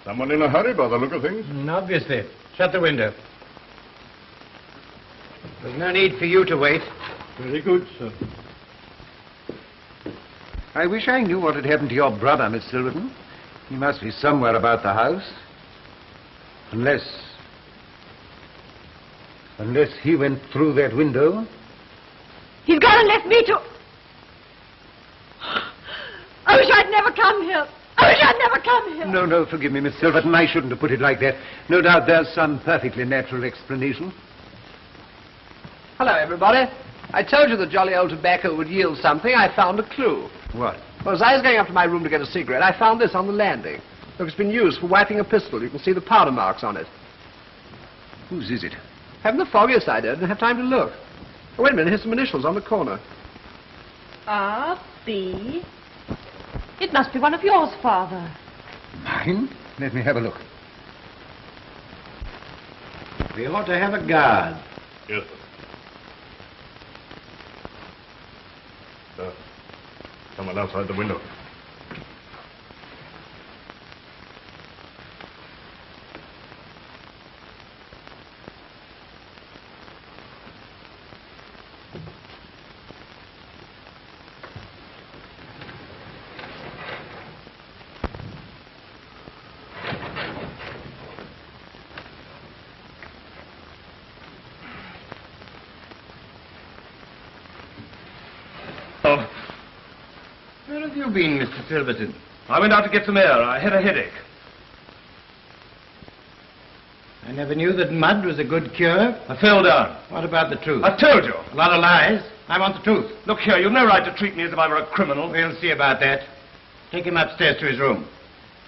Someone in a hurry by the look of things. Obviously. Shut the window. There's no need for you to wait. Very good, sir. I wish I knew what had happened to your brother, Miss Silverton. He must be somewhere about the house. Unless he went through that window. He's gone and left me to... I wish I'd never come here. I wish I'd never come here. No, forgive me, Miss Silverton. I shouldn't have put it like that. No doubt there's some perfectly natural explanation. Hello, everybody. I told you the jolly old tobacco would yield something. I found a clue. What? Well, as I was going up to my room to get a cigarette, I found this on the landing. Look, it's been used for wiping a pistol. You can see the powder marks on it. Whose is it? Haven't the foggiest idea. Didn't have time to look. Oh, wait a minute. Here's some initials on the corner. R.B. It must be one of yours, Father. Mine? Let me have a look. We ought to have a guard. Yes, sir. Someone outside the window. Where have you been, Mr. Silverton? I went out to get some air. I had a headache. I never knew that mud was a good cure. I fell down. What about the truth? I told you. A lot of lies. I want the truth. Look here, you've no right to treat me as if I were a criminal. We'll see about that. Take him upstairs to his room.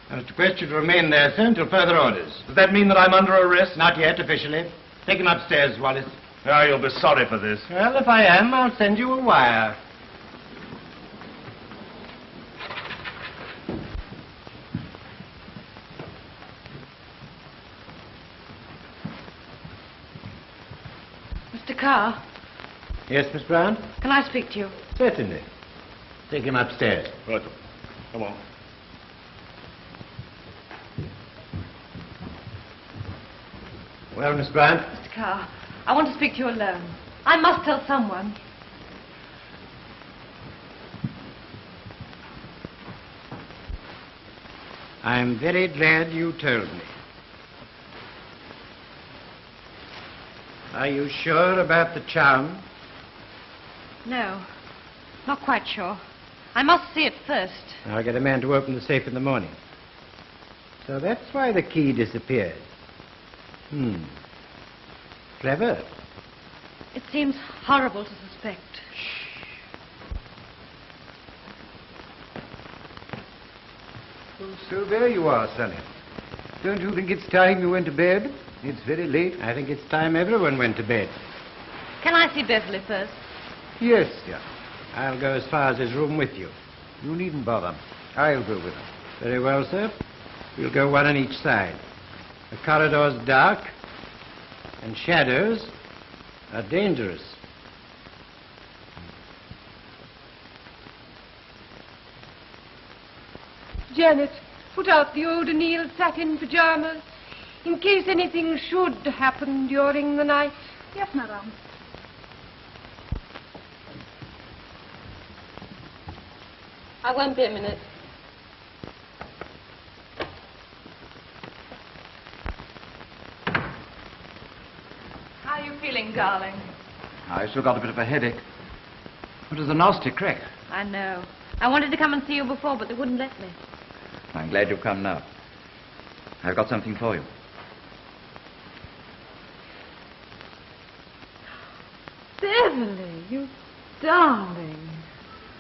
I was to request you to remain there, sir, until further orders. Does that mean that I'm under arrest? Not yet, officially. Take him upstairs, Wallace. Ah, you'll be sorry for this. Well, if I am, I'll send you a wire. Mr. Carr, Yes, Miss Brown? can I speak to you? Certainly. Take him upstairs. Right. Come on. Well, Miss Brown? Mr. Carr, I want to speak to you alone. I must tell someone. I'm very glad you told me. Are you sure about the charm? No, not quite sure. I must see it first. I'll get a man to open the safe in the morning. So that's why the key disappeared. Clever. It seems horrible to suspect. Oh, so there you are, Sonny. Don't you think it's time you went to bed? It's very late. I think it's time everyone went to bed. Can I see Beverly first? Yes, dear. I'll go as far as his room with you. You needn't bother. I'll go with him. Very well, sir. We'll go one on each side. The corridor's dark, and shadows are dangerous. Janet, put out the old O'Neill satin pajamas in case anything should happen during the night. Yes, madame. I won't be a minute. How are you feeling, darling? I still got a bit of a headache. It was a nasty crack. I know. I wanted to come and see you before, but they wouldn't let me. I'm glad you've come now. I've got something for you. Beverly, you darling.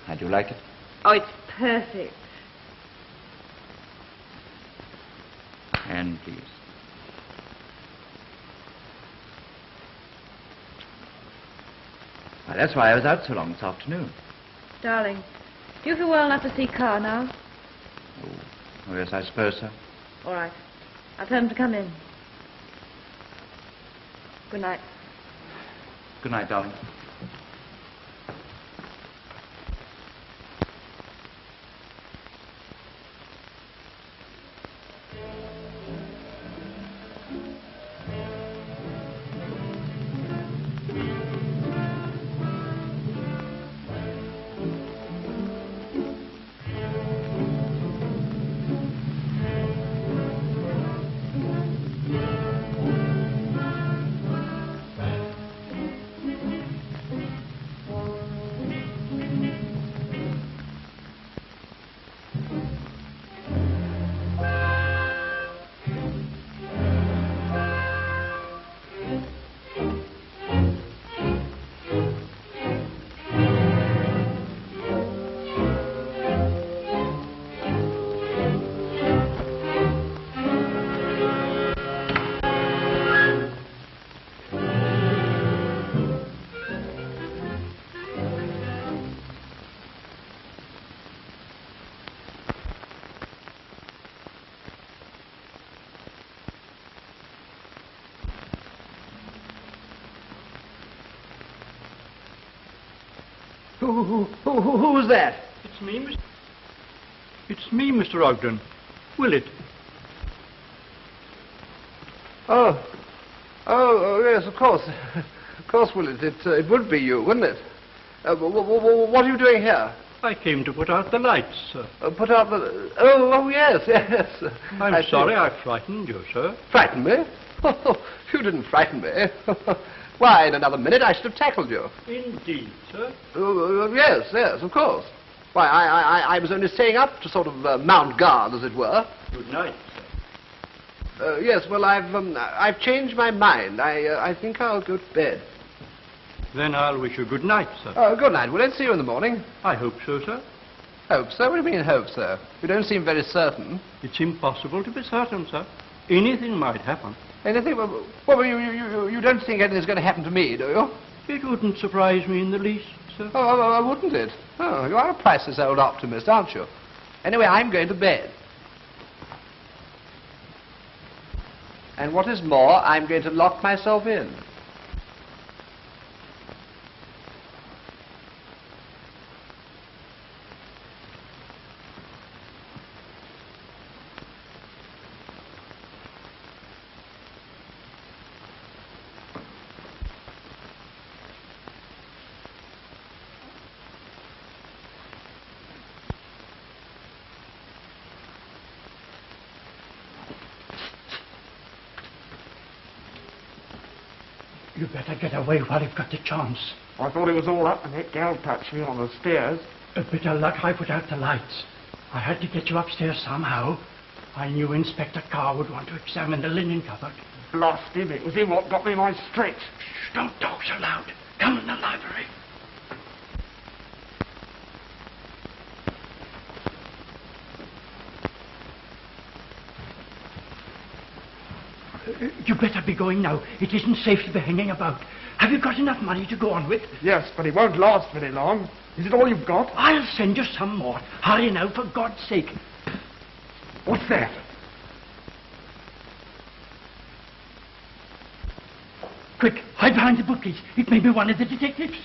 How'd you like it? Oh, it's perfect. And please. Well, that's why I was out so long this afternoon. Darling, do you feel well enough to see Carr now? Oh, yes, I suppose so. All right. I'll tell him to come in. Good night. Good night, darling. Who's that? It's me, Mr. It's me, Mr. Ogden. Will it? Oh, yes, of course. Of course, Willett. It would be you, wouldn't it? What are you doing here? I came to put out the lights, sir. Put out the... Oh, yes, yes. I'm sorry I frightened you, sir. Frightened me? You didn't frighten me. Why, in another minute I should have tackled you. Indeed, sir. Yes, yes, of course. Why, I was only staying up to sort of mount guard, as it were. Good night, sir. Yes, well, I've changed my mind. I think I'll go to bed. Then I'll wish you good night, sir. Good night. Will I see you in the morning? I hope so, sir. Hope so? What do you mean, hope so? You don't seem very certain. It's impossible to be certain, sir. Anything might happen. Anything? Well, you don't think anything's going to happen to me, do you? It wouldn't surprise me in the least, sir. Oh, wouldn't it? Oh, you are a priceless old optimist, aren't you? Anyway, I'm going to bed. And what is more, I'm going to lock myself in. You better get away while you've got the chance. I thought it was all up and that gal touched me on the stairs. A bit of luck I put out the lights. I had to get you upstairs somehow. I knew Inspector Carr would want to examine the linen cupboard. Blast him, it was him what got me my stretch. Shh, don't talk so loud. Come in the library. You better be going now. It isn't safe to be hanging about. Have you got enough money to go on with? Yes, but it won't last very long. Is it all you've got? I'll send you some more. Hurry now, for God's sake. What's that? Quick, hide behind the bookcase. It may be one of the detectives.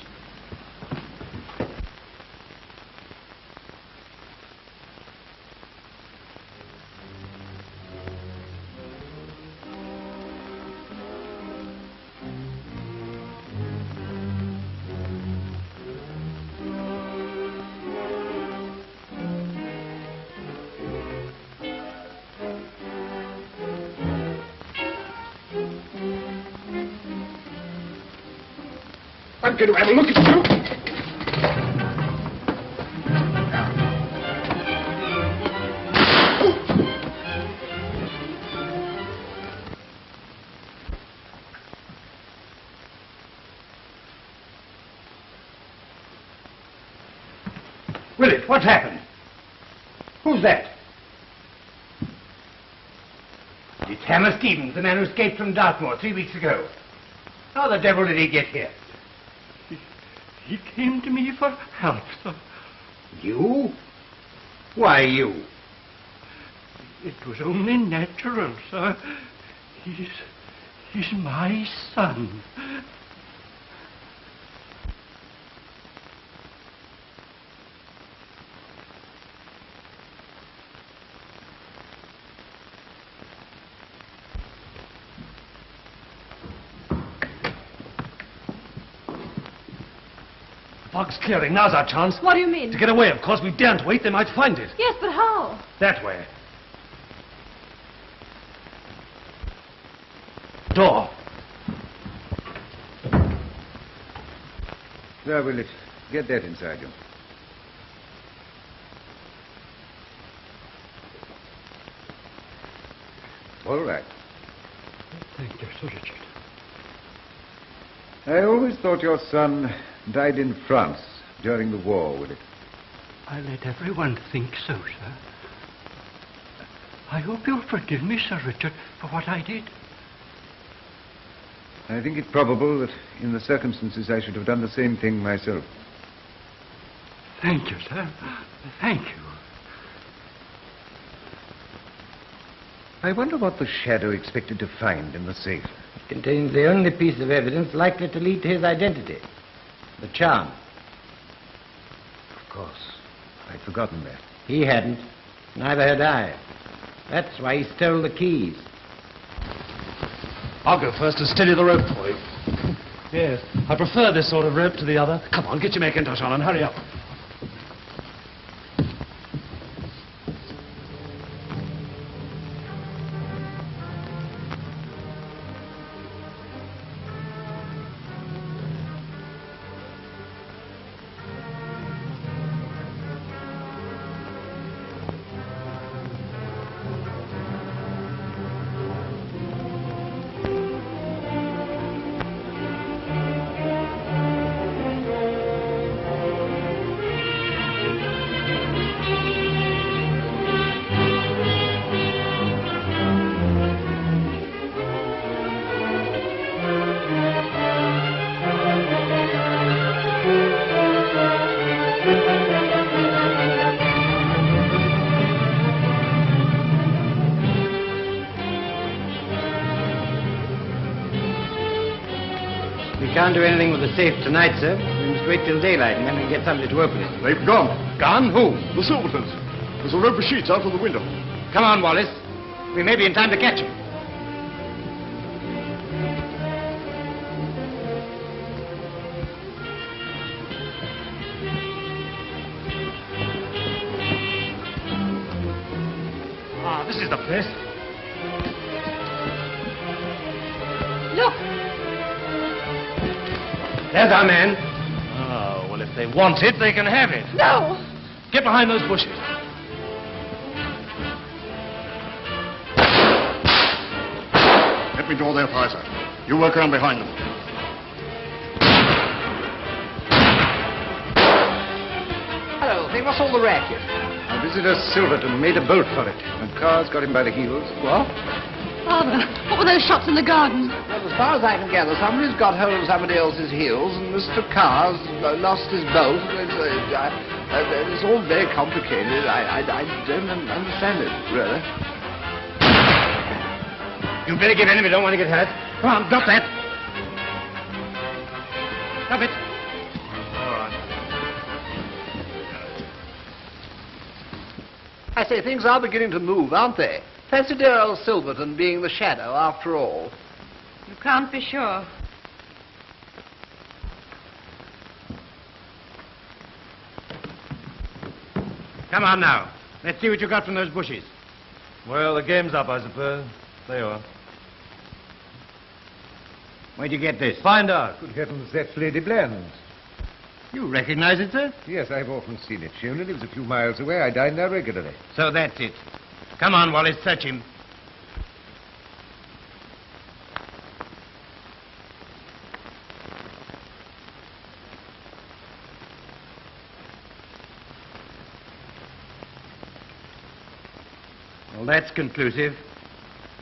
I'm going to have a look at you. Willis, what's happened? Who's that? It's Hammer Stevens, the man who escaped from Dartmoor 3 weeks ago. How the devil did he get here? He came to me for help, sir. You? Why you? It was only natural, sir. He's my son. The fog's clearing. Now's our chance. What do you mean? To get away, of course. We daren't wait. They might find it. Yes, but how? That way. Door. There, Willis. Get that inside you. All right. Thank you, Sir Richard. I always thought your son died in France during the war, Willis. I let everyone think so, sir. I hope you'll forgive me, Sir Richard, for what I did. I think it probable that in the circumstances I should have done the same thing myself. Thank you, sir. Thank you. I wonder what the shadow expected to find in the safe. It contains the only piece of evidence likely to lead to his identity. The charm. Of course. I'd forgotten that. He hadn't. Neither had I. That's why he stole the keys. I'll go first and steady the rope for you. Yes, I prefer this sort of rope to the other. Come on, get your Macintosh on and hurry up. We can't do anything with the safe tonight, sir. We must wait till daylight and then we'll get somebody to open it. They've gone. Gone? Who? The Silvertons. There's a rope of sheets out of the window. Come on, Wallace. We may be in time to catch him. Ah, this is the place. Look! There's our man. Oh, well, if they want it, they can have it. No! Get behind those bushes. Let me draw their fire, sir. You work around behind them. Hello, hey, what's all the racket? Our visitor Silverton made a bolt for it, and Carr's got him by the heels. What? Father, what were those shots in the garden? Well, as far as I can gather, somebody's got hold of somebody else's heels, and Mr. Carr's lost his bolt. It's all very complicated. I don't understand it, really. You better get in if you don't want to get hurt. Come on, drop that. Drop it. All right. I say, things are beginning to move, aren't they? Fancy dear old Silverton being the shadow after all. You can't be sure. Come on now. Let's see what you got from those bushes. Well, the game's up, I suppose. There you are. Where'd you get this? Find out. Good heavens, that's Lady Bland's. You recognize it, sir? Yes, I've often seen it. She only lives a few miles away. I dine there regularly. So that's it. Come on, Wallace, search him. that's conclusive.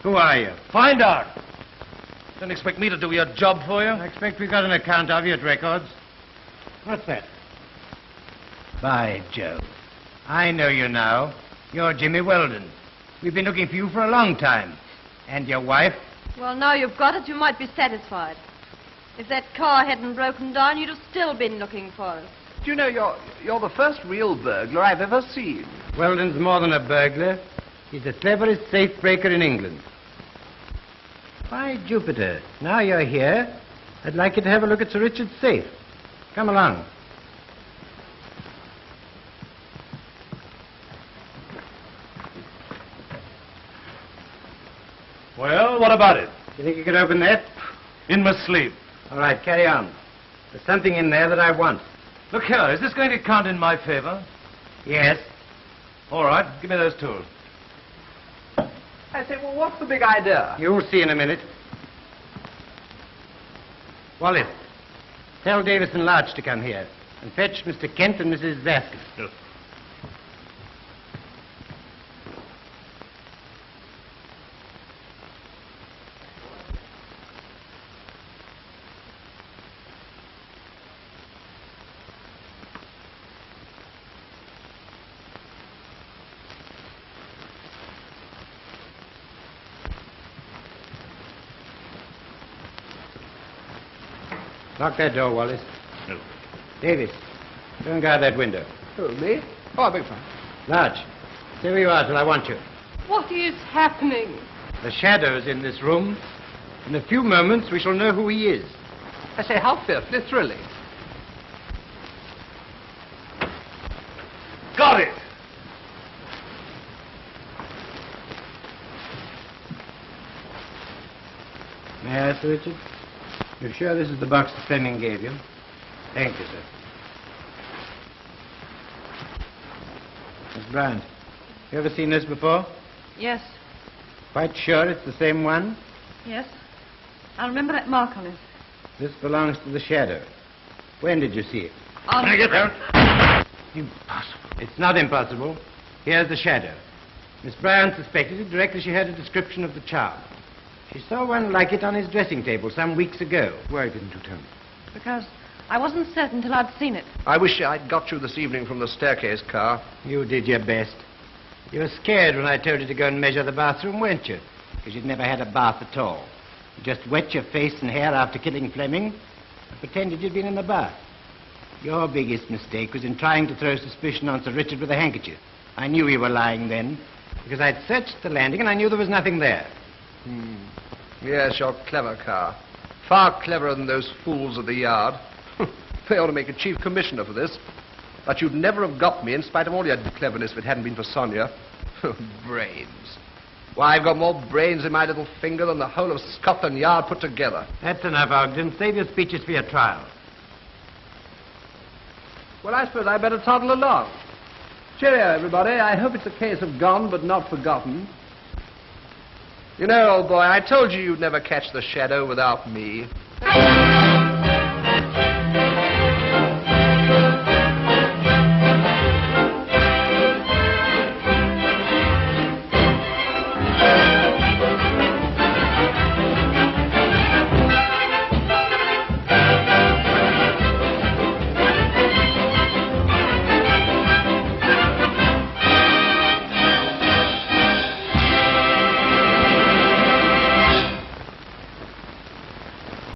Who are you? Find out. Don't expect me to do your job for you. I expect we got an account of you at records. What's that? By Jove. I know you now. You're Jimmy Weldon. We've been looking for you for a long time. And your wife? Well, now you've got it, you might be satisfied. If that car hadn't broken down, you'd have still been looking for us. Do you know, you're the first real burglar I've ever seen. Weldon's more than a burglar. He's the cleverest safe breaker in England. By Jupiter, now you're here, I'd like you to have a look at Sir Richard's safe. Come along. Well, what about it? You think you could open that? In my sleep. All right, carry on. There's something in there that I want. Look here, is this going to count in my favor? Yes. All right, give me those tools. I say, well, what's the big idea? You'll see in a minute. Wallace, tell Davis and Larch to come here and fetch Mr. Kent and Mrs. Vasquez. Yes. Lock that door, Wallace. No. Davis, go and guard that window. Who, me? Oh, I beg your pardon. Larch, stay where you are till I want you. What is happening? The shadow's in this room. In a few moments, we shall know who he is. I say, how fearfully thrilling. Got it! May I ask, Sir Richard? You're sure this is the box that Fleming gave you? Thank you, sir. Miss Bryant, you ever seen this before? Yes, Quite sure it's the same one? yes. I remember that mark on it. This belongs to the shadow. When did you see it? On get there? Impossible. It's not impossible. Here's the shadow. Miss Bryant suspected it directly she heard a description of the charm. She saw one like it on his dressing table some weeks ago. Why didn't you tell me? Because I wasn't certain till I'd seen it. I wish I'd got you this evening from the staircase car. You did your best. You were scared when I told you to go and measure the bathroom, weren't you? Because you'd never had a bath at all. You just wet your face and hair after killing Fleming and pretended you'd been in the bath. Your biggest mistake was in trying to throw suspicion on Sir Richard with a handkerchief. I knew you were lying then, because I'd searched the landing and I knew there was nothing there. Yes, you're clever, Carr. Far cleverer than those fools at the Yard. They ought to make a chief commissioner for this. But you'd never have got me in spite of all your cleverness if it hadn't been for Sonia. Brains. Why, I've got more brains in my little finger than the whole of Scotland Yard put together. That's enough, Ogden. Save your speeches for your trial. Well, I suppose I'd better toddle along. Cheerio, everybody. I hope it's a case of gone but not forgotten. You know, old boy, I told you you'd never catch the shadow without me.